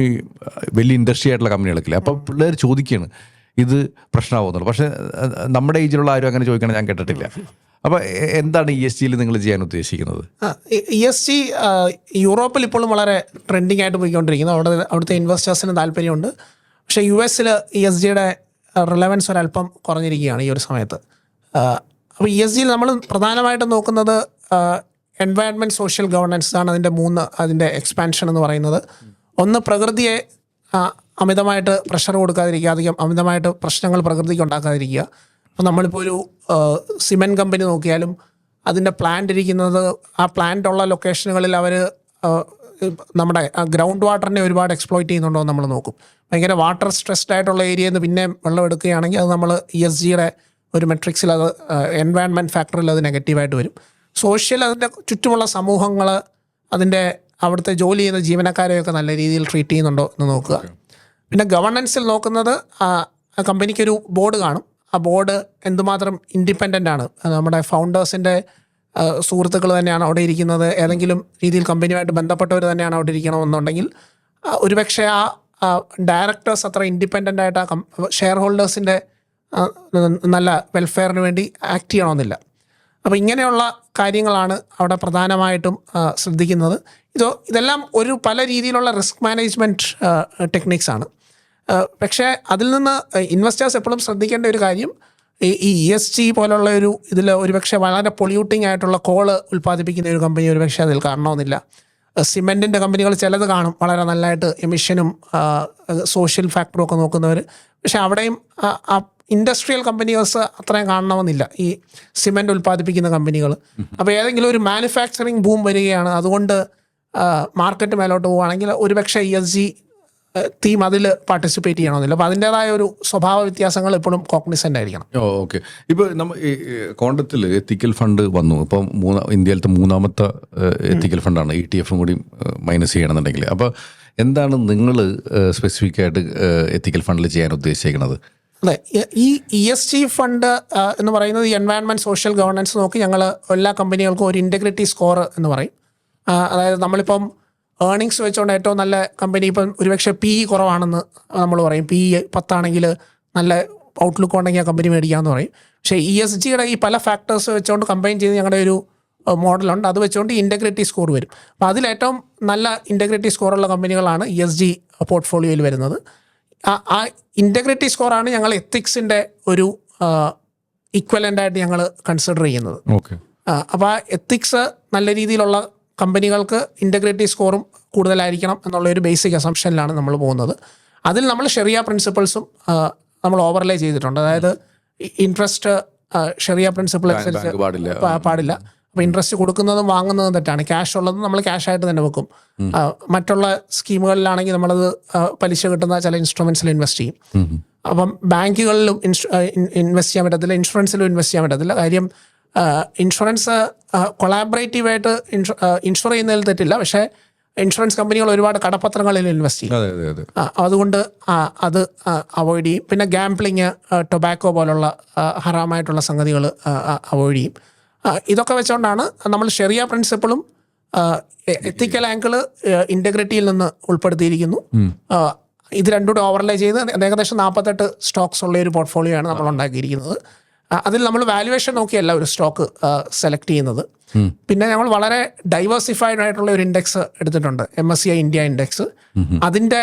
ഈ വലിയ ഇൻഡസ്ട്രി ആയിട്ടുള്ള കമ്പനികളൊക്കെ. അപ്പോൾ പിള്ളേർ ചോദിക്കുകയാണ് ഇത് പ്രശ്നമാകുന്നുള്ളൂ. പക്ഷേ നമ്മുടെ ഏജിലുള്ള ആരും അങ്ങനെ ചോദിക്കണം ഞാൻ കേട്ടിട്ടില്ല. അപ്പോൾ എന്താണ് ESGയിൽ നിങ്ങൾ ചെയ്യാൻ ഉദ്ദേശിക്കുന്നത്? ESG യൂറോപ്പിൽ ഇപ്പോഴും വളരെ ട്രെൻഡിങ് ആയിട്ട് പോയിക്കൊണ്ടിരിക്കുന്നു. അവിടുത്തെ ഇൻവെസ്റ്റേഴ്സിന് താല്പര്യമുണ്ട്. പക്ഷേ US ESGയുടെ റിലവൻസ് ഒരല്പം കുറഞ്ഞിരിക്കുകയാണ് ഈ ഒരു സമയത്ത്. അപ്പോൾ ESGയിൽ നമ്മൾ പ്രധാനമായിട്ടും നോക്കുന്നത് എൻവയൺമെൻറ്റ്, സോഷ്യൽ ഗവർണൻസ് ആണ് അതിൻ്റെ എക്സ്പാൻഷൻ എന്ന് പറയുന്നത്. ഒന്ന്, പ്രകൃതിയെ അമിതമായിട്ട് പ്രഷർ കൊടുക്കാതിരിക്കുക, അധികം അമിതമായിട്ട് പ്രശ്നങ്ങൾ പ്രകൃതിക്ക് ഉണ്ടാക്കാതിരിക്കുക. അപ്പോൾ നമ്മളിപ്പോൾ ഒരു സിമെൻറ്റ് കമ്പനി നോക്കിയാലും അതിൻ്റെ പ്ലാന്റ് ഇരിക്കുന്നത് ആ പ്ലാന്റ് ഉള്ള ലൊക്കേഷനുകളിൽ അവർ നമ്മുടെ ഗ്രൗണ്ട് വാട്ടറിനെ ഒരുപാട് എക്സ്പ്ലോയിറ്റ് ചെയ്യുന്നുണ്ടോ എന്ന് നമ്മൾ നോക്കും. ഭയങ്കര വാട്ടർ സ്ട്രെസ്ഡ് ആയിട്ടുള്ള ഏരിയയിൽ നിന്ന് പിന്നെ വെള്ളം എടുക്കുകയാണെങ്കിൽ അത് നമ്മൾ ESGയുടെ ഒരു മെട്രിക്സിൽ അത് എൻവയൺമെൻറ്റ് ഫാക്ടറിൽ അത് നെഗറ്റീവായിട്ട് വരും. സോഷ്യൽ, അതിൻ്റെ ചുറ്റുമുള്ള സമൂഹങ്ങൾ, അതിൻ്റെ അവിടുത്തെ ജോലി ചെയ്യുന്ന ജീവനക്കാരെയൊക്കെ നല്ല രീതിയിൽ ട്രീറ്റ് ചെയ്യുന്നുണ്ടോ എന്ന് നോക്കുക. പിന്നെ ഗവർണൻസിൽ നോക്കുന്നത് കമ്പനിക്കൊരു ബോർഡ് കാണും. ആ ബോർഡ് എന്തുമാത്രം ഇൻഡിപെൻഡൻ്റ് ആണ്, നമ്മുടെ ഫൗണ്ടേഴ്സിൻ്റെ സുഹൃത്തുക്കൾ തന്നെയാണ് അവിടെ ഇരിക്കുന്നത്, ഏതെങ്കിലും രീതിയിൽ കമ്പനിയുമായിട്ട് ബന്ധപ്പെട്ടവർ തന്നെയാണ് അവിടെ ഇരിക്കണമെന്നുണ്ടെങ്കിൽ ഒരുപക്ഷെ ആ ഡയറക്ടേഴ്സ് അത്ര ഇൻഡിപെൻഡൻ്റ് ആയിട്ട് ആ ഷെയർ ഹോൾഡേഴ്സിൻ്റെ നല്ല വെൽഫെയറിന് വേണ്ടി ആക്ട് ചെയ്യണമെന്നില്ല. അപ്പോൾ ഇങ്ങനെയുള്ള കാര്യങ്ങളാണ് അവിടെ പ്രധാനമായിട്ടും ശ്രദ്ധിക്കുന്നത്. ഇതെല്ലാം ഒരു പല രീതിയിലുള്ള റിസ്ക് മാനേജ്മെൻറ്റ് ടെക്നിക്സാണ്. പക്ഷേ അതിൽ നിന്ന് ഇൻവെസ്റ്റേഴ്സ് എപ്പോഴും ശ്രദ്ധിക്കേണ്ട ഒരു കാര്യം, ഈ ESG പോലുള്ള ഇതിൽ ഒരുപക്ഷെ വളരെ പൊള്യൂട്ടിംഗ് ആയിട്ടുള്ള കോള് ഉൽപ്പാദിപ്പിക്കുന്ന ഒരു കമ്പനി ഒരുപക്ഷെ അതിൽ കാണണമെന്നില്ല. സിമെൻറ്റിൻ്റെ കമ്പനികൾ ചിലത് കാണും വളരെ നല്ലതായിട്ട് എമിഷനും സോഷ്യൽ ഫാക്ടറും ഒക്കെ നോക്കുന്നവർ. പക്ഷേ അവിടെയും ഇൻഡസ്ട്രിയൽ കമ്പനീസ് അത്രയും കാണണമെന്നില്ല, ഈ സിമെൻറ്റ് ഉൽപ്പാദിപ്പിക്കുന്ന കമ്പനികൾ. അപ്പോൾ ഏതെങ്കിലും ഒരു മാനുഫാക്ചറിങ് ബൂം വരികയാണ്, അതുകൊണ്ട് മാർക്കറ്റ് മേലോട്ട് പോവുകയാണെങ്കിൽ ഒരുപക്ഷെ ESG തീം അതിൽ പാർട്ടിസിപ്പേറ്റ് ചെയ്യണമെന്നില്ല. അപ്പോൾ അതിൻ്റേതായ ഒരു സ്വഭാവ വ്യത്യാസങ്ങൾ എപ്പോഴും കോഗ്നിസൻ്റ് ആയിരിക്കണം. ഓക്കെ. ഇപ്പോൾ നമ്മൾ ഈ കോണ്ടത്തിൽ എത്തിക്കൽ ഫണ്ട് വന്നു. ഇപ്പം ഇന്ത്യയിലത്തെ മൂന്നാമത്തെ എത്തിക്കൽ ഫണ്ടാണ്, ETF കൂടി മൈനസ് ചെയ്യണമെന്നുണ്ടെങ്കിൽ. അപ്പോൾ എന്താണ് നിങ്ങൾ സ്പെസിഫിക് ആയിട്ട് എത്തിക്കൽ ഫണ്ടിൽ ചെയ്യാൻ ഉദ്ദേശിക്കുന്നത്? അതെ, ഈ ESG ഫണ്ട് എന്ന് പറയുന്നത് ഈ എൻവയൺമെൻറ്റ്, സോഷ്യൽ ഗവർണൻസ് നോക്കി ഞങ്ങൾ എല്ലാ കമ്പനികൾക്കും ഒരു ഇൻറ്റഗ്രിറ്റി സ്കോർ എന്ന് പറയും. അതായത് നമ്മളിപ്പം ഏർണിങ്സ് വെച്ചുകൊണ്ട് ഏറ്റവും നല്ല കമ്പനി ഇപ്പം ഒരുപക്ഷെ PE കുറവാണെന്ന് നമ്മൾ പറയും. PE 10 ആണെങ്കിൽ നല്ല ഔട്ട്ലുക്ക് ഉണ്ടെങ്കിൽ ആ കമ്പനി മേടിക്കാമെന്ന് പറയും. പക്ഷേ ESGയുടെ ഈ പല ഫാക്ടേഴ്സ് വെച്ചുകൊണ്ട് കമ്പൈൻ ചെയ്ത് ഞങ്ങളുടെ ഒരു മോഡലുണ്ട്. അത് വെച്ചുകൊണ്ട് ഇൻറ്റഗ്രിറ്റി സ്കോർ വരും. അപ്പോൾ അതിലേറ്റവും നല്ല ഇൻറ്റഗ്രിറ്റി സ്കോറുള്ള കമ്പനികളാണ് ESG പോർട്ട്ഫോളിയോയിൽ വരുന്നത്. ആ ഇൻറ്റഗ്രിറ്റി സ്കോറാണ് ഞങ്ങൾ എത്തിക്സിൻ്റെ ഒരു ഈക്വലൻ്റായിട്ട് ഞങ്ങൾ കൺസിഡർ ചെയ്യുന്നത്. അപ്പോൾ ആ എത്തിക്സ് നല്ല രീതിയിലുള്ള കമ്പനികൾക്ക് ഇൻറ്റഗ്രിറ്റി സ്കോറും കൂടുതലായിരിക്കണം എന്നുള്ള ഒരു ബേസിക് അസംഷനിലാണ് നമ്മൾ പോകുന്നത്. അതിൽ നമ്മൾ ഷെറിയ പ്രിൻസിപ്പിൾസും നമ്മൾ ഓവർലേ ചെയ്തിട്ടുണ്ട്. അതായത് ഇൻട്രസ്റ്റ് ഷെറിയ പ്രിൻസിപ്പിൾ അനുസരിച്ച് പാടില്ല. അപ്പോൾ ഇൻട്രസ്റ്റ് കൊടുക്കുന്നതും വാങ്ങുന്നതും തെറ്റാണ്. ക്യാഷ് ഉള്ളതും നമ്മൾ ക്യാഷായിട്ട് തന്നെ വെക്കും. മറ്റുള്ള സ്കീമുകളിലാണെങ്കിൽ നമ്മളത് പലിശ കിട്ടുന്ന ചില ഇൻസ്ട്രുമെൻറ്റ്സിൽ ഇൻവെസ്റ്റ് ചെയ്യും. അപ്പം ബാങ്കുകളിലും ഇൻവെസ്റ്റ് ചെയ്യാൻ പറ്റത്തില്ല, ഇൻഷുറൻസിലും ഇൻവെസ്റ്റ് ചെയ്യാൻ പറ്റത്തില്ല. കാര്യം ഇൻഷുറൻസ് കൊളാബറേറ്റീവായിട്ട് ഇൻഷുർ ചെയ്യുന്നതിൽ തെറ്റില്ല, പക്ഷേ ഇൻഷുറൻസ് കമ്പനികൾ ഒരുപാട് കടപ്പത്രങ്ങളിൽ ഇൻവെസ്റ്റ് ചെയ്യും. അതുകൊണ്ട് അത് അവോയ്ഡ് ചെയ്യും. പിന്നെ ഗാംബ്ലിങ്, ടൊബാക്കോ പോലുള്ള ഹറാമായിട്ടുള്ള സംഗതികൾ അവോയ്ഡ് ചെയ്യും. ഇതൊക്കെ വെച്ചുകൊണ്ടാണ് നമ്മൾ ഷെറിയ പ്രിൻസിപ്പിളും എത്തിക്കൽ ആംഗിള് ഇൻറ്റഗ്രിറ്റിയിൽ നിന്ന് ഉൾപ്പെടുത്തിയിരിക്കുന്നു. ഇത് രണ്ടുകൂടെ ഓവർലേ ചെയ്ത് ഏകദേശം 48 സ്റ്റോക്സ് ഉള്ള ഒരു പോർട്ട്ഫോളിയോ ആണ് നമ്മൾ ഉണ്ടാക്കിയിരിക്കുന്നത്. അതിൽ നമ്മൾ വാല്യുവേഷൻ നോക്കിയല്ല ഒരു സ്റ്റോക്ക് സെലക്ട് ചെയ്യുന്നത്. പിന്നെ ഞങ്ങൾ വളരെ ഡൈവേഴ്സിഫൈഡ് ആയിട്ടുള്ള ഒരു ഇൻഡെക്സ് എടുത്തിട്ടുണ്ട്, MSCI ഇന്ത്യ ഇൻഡെക്സ്. അതിൻ്റെ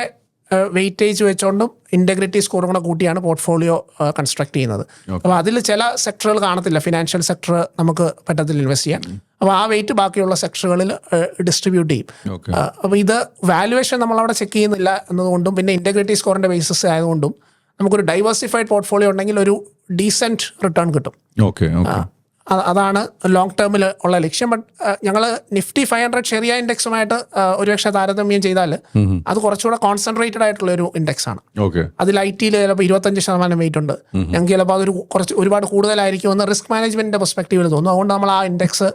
വെയിറ്റേജ് വെച്ചുകൊണ്ടും ഇൻറ്റഗ്രിറ്റി സ്കോറും കൂടെ കൂട്ടിയാണ് പോർട്ട്ഫോളിയോ കൺസ്ട്രക്ട് ചെയ്യുന്നത്. അപ്പോൾ അതിൽ ചില സെക്ടറുകൾ കാണത്തില്ല, ഫിനാൻഷ്യൽ സെക്ടർ നമുക്ക് പറ്റത്തില്ല ഇൻവെസ്റ്റ് ചെയ്യാൻ. അപ്പോൾ ആ വെയിറ്റ് ബാക്കിയുള്ള സെക്ടറുകളിൽ ഡിസ്ട്രിബ്യൂട്ട് ചെയ്യും. അപ്പോൾ ഇത് വാല്യുവേഷൻ നമ്മളവിടെ ചെക്ക് ചെയ്യുന്നില്ല എന്നതുകൊണ്ടും പിന്നെ ഇൻറ്റഗ്രിറ്റി സ്കോറിൻ്റെ ബേസിസ് ആയതുകൊണ്ടും നമുക്കൊരു ഡൈവേഴ്സിഫൈഡ് പോർട്ട്ഫോളിയോ ഉണ്ടെങ്കിൽ ഒരു ഡീസെൻറ്റ് റിട്ടേൺ കിട്ടും. അതാണ് ലോങ് ടേമിൽ ഉള്ള ലക്ഷ്യം. ബട്ട് ഞങ്ങൾ നിഫ്റ്റി 500 ഷെറിയ ഇൻഡെക്സുമായിട്ട് ഒരുപക്ഷെ താരതമ്യം ചെയ്താൽ അത് കുറച്ചുകൂടെ കോൺസെൻട്രേറ്റഡ് ആയിട്ടുള്ള ഒരു ഇൻഡെക്സ് ആണ്. അതിൽ IT-ൽ ചിലപ്പോൾ 25% വെയിറ്റ് ഉണ്ട്. ഞങ്ങൾക്ക് ചിലപ്പോൾ അതൊരു ഒരുപാട് കൂടുതലായിരിക്കും എന്ന് റിസ്ക് മാനേജ്മെന്റിന്റെ പെർസ്പെക്റ്റീവിൽ തോന്നുന്നു. അതുകൊണ്ട് നമ്മൾ ആ ഇൻഡെക്സ്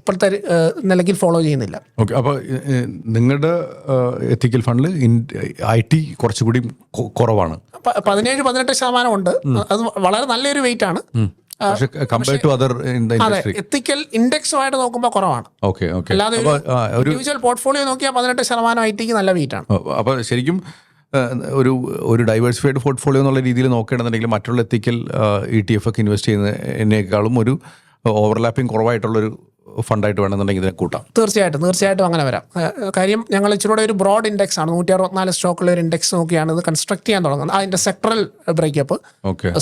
ഇപ്പോഴത്തെ നിലയ്ക്ക് ഫോളോ ചെയ്യുന്നില്ല. ഓക്കെ, അപ്പോൾ നിങ്ങളുടെ എത്തിക്കൽ ഫണ്ടിൽ IT കുറച്ചുകൂടി കുറവാണ്. 17-18% ഉണ്ട്. അത് വളരെ നല്ലൊരു വെയിറ്റ് ആണ്. എത്തിക്കൽ ഇൻഡെക്സുമായിട്ട് നോക്കുമ്പോൾ കുറവാണ്. അല്ലാതെ ഇൻഡിവിജ്വൽ പോർട്ട്ഫോളിയോ നോക്കിയാൽ 18% IT-ക്ക് നല്ല വെയിറ്റ് ആണ്. അപ്പോൾ ശരിക്കും ഒരു ഡൈവേഴ്സിഫൈഡ് പോർട്ട്ഫോളിയോ എന്നുള്ള രീതിയിൽ നോക്കുകയാണെന്നുണ്ടെങ്കിൽ മറ്റുള്ള എത്തിക്കൽ ETF ഒക്കെ ഇൻവെസ്റ്റ് ചെയ്യുന്നതിനേക്കാളും ഒരു ഓവർലാപ്പിംഗ് കുറവായിട്ടുള്ളൊരു ഫണ്ടായിട്ട് വേണമെന്നുണ്ടെങ്കിൽ ഇതിനെ കൂട്ടാം. തീർച്ചയായിട്ടും അങ്ങനെ വരാം. കാര്യം ഞങ്ങൾ ഇച്ചിരി ഒരു ബ്രോഡ് ഇൻഡെക്സ് ആണ്. 164 സ്റ്റോക്കുള്ള ഒരു ഇൻഡെക്സ് നോക്കിയാണ് ഇത് കൺസ്ട്രക്ട് ചെയ്യാൻ തുടങ്ങുന്നത്. അതിന്റെ sectoral breakup,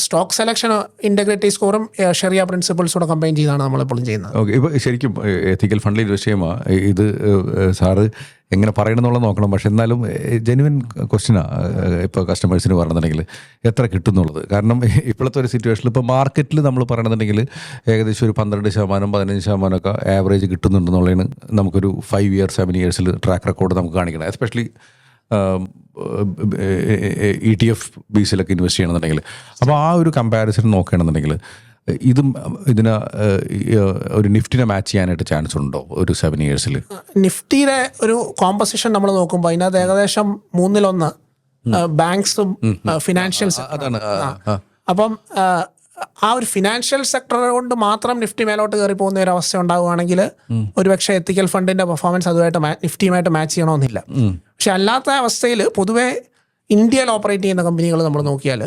stock selection, integrative സ്കോറും ഷെറിയ പ്രിൻസിപ്പിൾസൂടെ കമ്പൈൻ ചെയ്താണ് നമ്മളെപ്പോഴും ചെയ്യുന്നത്. ഓക്കെ, ഇപ്പോൾ ശരിക്കും എത്തിക്കൽ ഫണ്ടിൽ ഇൻവെസ്റ്റ് ചെയ്യുമ്പോൾ ഇത് സാറ് എങ്ങനെ പറയണമെന്നുള്ളത് നോക്കണം. പക്ഷെ എന്നാലും ജെന്യുവൻ ക്വസ്റ്റ്യനാണ് ഇപ്പോൾ കസ്റ്റമേഴ്സിന് പറയണമെന്നുണ്ടെങ്കിൽ എത്ര കിട്ടുന്നുള്ളത്. കാരണം ഇപ്പോഴത്തെ ഒരു സിറ്റുവേഷനിൽ ഇപ്പോൾ മാർക്കറ്റിൽ നമ്മൾ പറയണമെന്നുണ്ടെങ്കിൽ ഏകദേശം ഒരു 12%, 15% ഒക്കെ ആവറേജ് കിട്ടുന്നുണ്ടെന്നുള്ളതാണ് നമുക്കൊരു 5 years 7 years ട്രാക്ക് റെക്കോർഡ് നമുക്ക് കാണിക്കണം. എസ്പെഷ്യലി ETF ബേസിലൊക്കെ ഇൻവെസ്റ്റ് ചെയ്യണമെന്നുണ്ടെങ്കിൽ. അപ്പോൾ ആ ഒരു കമ്പാരിസൺ നോക്കുകയാണെന്നുണ്ടെങ്കിൽ ഇതിന് ഒരു നിഫ്റ്റിനെ മാച്ച് ചെയ്യാനായിട്ട് ചാൻസ് ഉണ്ടോ ഒരു 7 years? നിഫ്റ്റിയുടെ ഒരു കോമ്പസിഷൻ നമ്മൾ നോക്കുമ്പോൾ അതിനകത്ത് ഏകദേശം 1/3 ബാങ്ക്സും ഫിനാൻഷ്യൽസും. അപ്പം ആ ഒരു ഫിനാൻഷ്യൽ സെക്ടർ കൊണ്ട് മാത്രം നിഫ്റ്റി മേലോട്ട് കയറി പോകുന്ന ഒരു അവസ്ഥ ഉണ്ടാവുകയാണെങ്കിൽ ഒരുപക്ഷെ എത്തിക്കൽ ഫണ്ടിന്റെ പെർഫോമൻസ് അതുമായിട്ട് നിഫ്റ്റിയുമായിട്ട് മാച്ച് ചെയ്യണമെന്നില്ല. പക്ഷെ അല്ലാത്ത അവസ്ഥയിൽ പൊതുവെ ഇന്ത്യയിൽ ഓപ്പറേറ്റ് ചെയ്യുന്ന കമ്പനികൾ നമ്മൾ നോക്കിയാൽ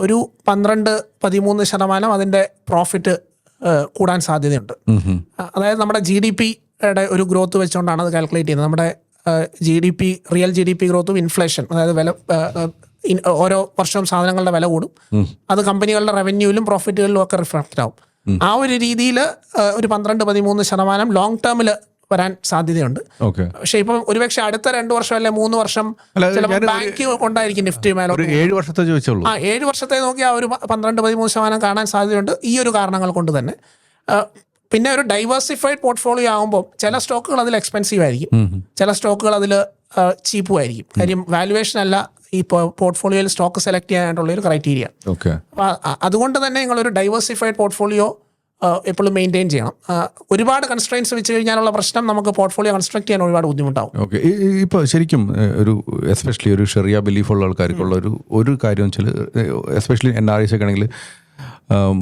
ഒരു 12-13% അതിൻ്റെ പ്രോഫിറ്റ് കൂടാൻ സാധ്യതയുണ്ട്. അതായത് നമ്മുടെ GDP-യുടെ ഒരു ഗ്രോത്ത് വെച്ചുകൊണ്ടാണ് അത് കാൽക്കുലേറ്റ് ചെയ്യുന്നത്. നമ്മുടെ റിയൽ GDP ഗ്രോത്തും ഇൻഫ്ലേഷൻ, അതായത് വില ഓരോ വർഷവും സാധനങ്ങളുടെ വില കൂടും. അത് കമ്പനികളുടെ റവന്യൂവിലും പ്രോഫിറ്റുകളിലും ഒക്കെ റിഫ്ലക്റ്റ് ആവും. ആ ഒരു രീതിയിൽ ഒരു 12-13% ലോങ് ടേമിൽ വരാൻ സാധ്യതയുണ്ട്. പക്ഷെ ഇപ്പം ഒരുപക്ഷെ അടുത്ത 2 വർഷം അല്ലെ 3 വർഷം ചിലപ്പോൾ ബാങ്ക് കൊണ്ടായിരിക്കും നിഫ്റ്റി മേലോട്ട്. 7 വർഷത്തെ ചോദിച്ചോളൂ. 7 വർഷത്തെ നോക്കിയാൽ ഒരു 12-13% കാണാൻ സാധ്യതയുണ്ട് ഈ ഒരു കാരണങ്ങൾ കൊണ്ട് തന്നെ. പിന്നെ ഒരു ഡൈവേഴ്സിഫൈഡ് പോർട്ട്ഫോളിയോ ആകുമ്പോൾ ചില സ്റ്റോക്കുകൾ അതിൽ എക്സ്പെൻസീവ് ആയിരിക്കും, ചില സ്റ്റോക്കുകൾ അതിൽ ചീപ്പും ആയിരിക്കും. കാര്യം വാല്യുവേഷൻ അല്ല ഈ പോർട്ട്ഫോളിയോയിൽ സ്റ്റോക്ക് സെലക്ട് ചെയ്യാനായിട്ടുള്ള ഒരു ക്രൈറ്റീരിയ. അതുകൊണ്ട് തന്നെ നിങ്ങളൊരു ഡൈവേഴ്സിഫൈഡ് പോർട്ട്ഫോളിയോ എപ്പോഴും മെയിൻറ്റെയിൻ ചെയ്യണം. ഒരുപാട് കൺസ്ട്രെയിൻസ് വെച്ച് കഴിഞ്ഞാലുള്ള പ്രശ്നം നമുക്ക് പോർട്ട്ഫോളിയോ കൺസ്ട്രക്ട് ചെയ്യാൻ ഒരുപാട് ബുദ്ധിമുട്ടാവും. ഓക്കെ, ഇപ്പോൾ ശരിക്കും ഒരു എസ്പെഷ്യലി ഒരു ഷെറിയ ബിലീഫുള്ള ആൾക്കാർക്കുള്ള ഒരു കാര്യം വെച്ചാൽ എസ്പെഷ്യലി NRIs ഒക്കെ ആണെങ്കിൽ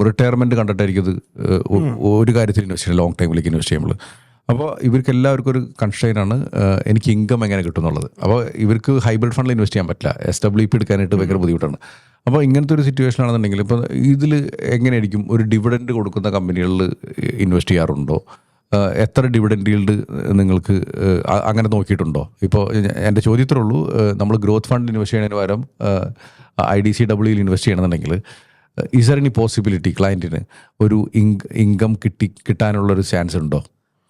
റിട്ടയർമെൻറ്റ് കണ്ടിട്ടായിരിക്കും ഇത് ഒരു കാര്യത്തിൽ ഇൻവെസ്റ്റ് ചെയ്യുന്നത്, ലോങ് ടൈമിലേക്ക് ഇൻവെസ്റ്റ് ചെയ്യുമ്പോൾ. അപ്പോൾ ഇവർക്ക് എല്ലാവർക്കും ഒരു കൺസ്ട്രെയിനാണ് എനിക്ക് ഇൻകം എങ്ങനെ കിട്ടും എന്നുള്ളത്. അപ്പോൾ ഇവർക്ക് ഹൈബ്രിഡ് ഫണ്ടിൽ ഇൻവെസ്റ്റ് ചെയ്യാൻ പറ്റില്ല, SWP എടുക്കാനായിട്ട് ഭയങ്കര ബുദ്ധിമുട്ടാണ്. അപ്പോൾ ഇങ്ങനത്തെ ഒരു സിറ്റുവേഷൻ ആണെന്നുണ്ടെങ്കിൽ ഇപ്പോൾ ഇതിൽ എങ്ങനെയായിരിക്കും ഒരു ഡിവിഡൻഡ് കൊടുക്കുന്ന കമ്പനികളിൽ ഇൻവെസ്റ്റ് ചെയ്യാറുണ്ടോ? എത്ര ഡിവിഡൻഡ് ഈൽഡ് നിങ്ങൾക്ക് അങ്ങനെ നോക്കിയിട്ടുണ്ടോ? ഇപ്പോൾ എൻ്റെ ചോദ്യത്തിലേ ഉള്ളൂ, നമ്മൾ ഗ്രോത്ത് ഫണ്ട് ഇൻവെസ്റ്റ് ചെയ്യുന്നതിന് പകരം IDCWയിൽ ഇൻവെസ്റ്റ് ചെയ്യണമെന്നുണ്ടെങ്കിൽ ഈസ് ദർ എനി പോസിബിലിറ്റി ക്ലയൻറ്റിന് ഒരു ഇൻകം കിട്ടാനുള്ളൊരു ചാൻസ് ഉണ്ടോ?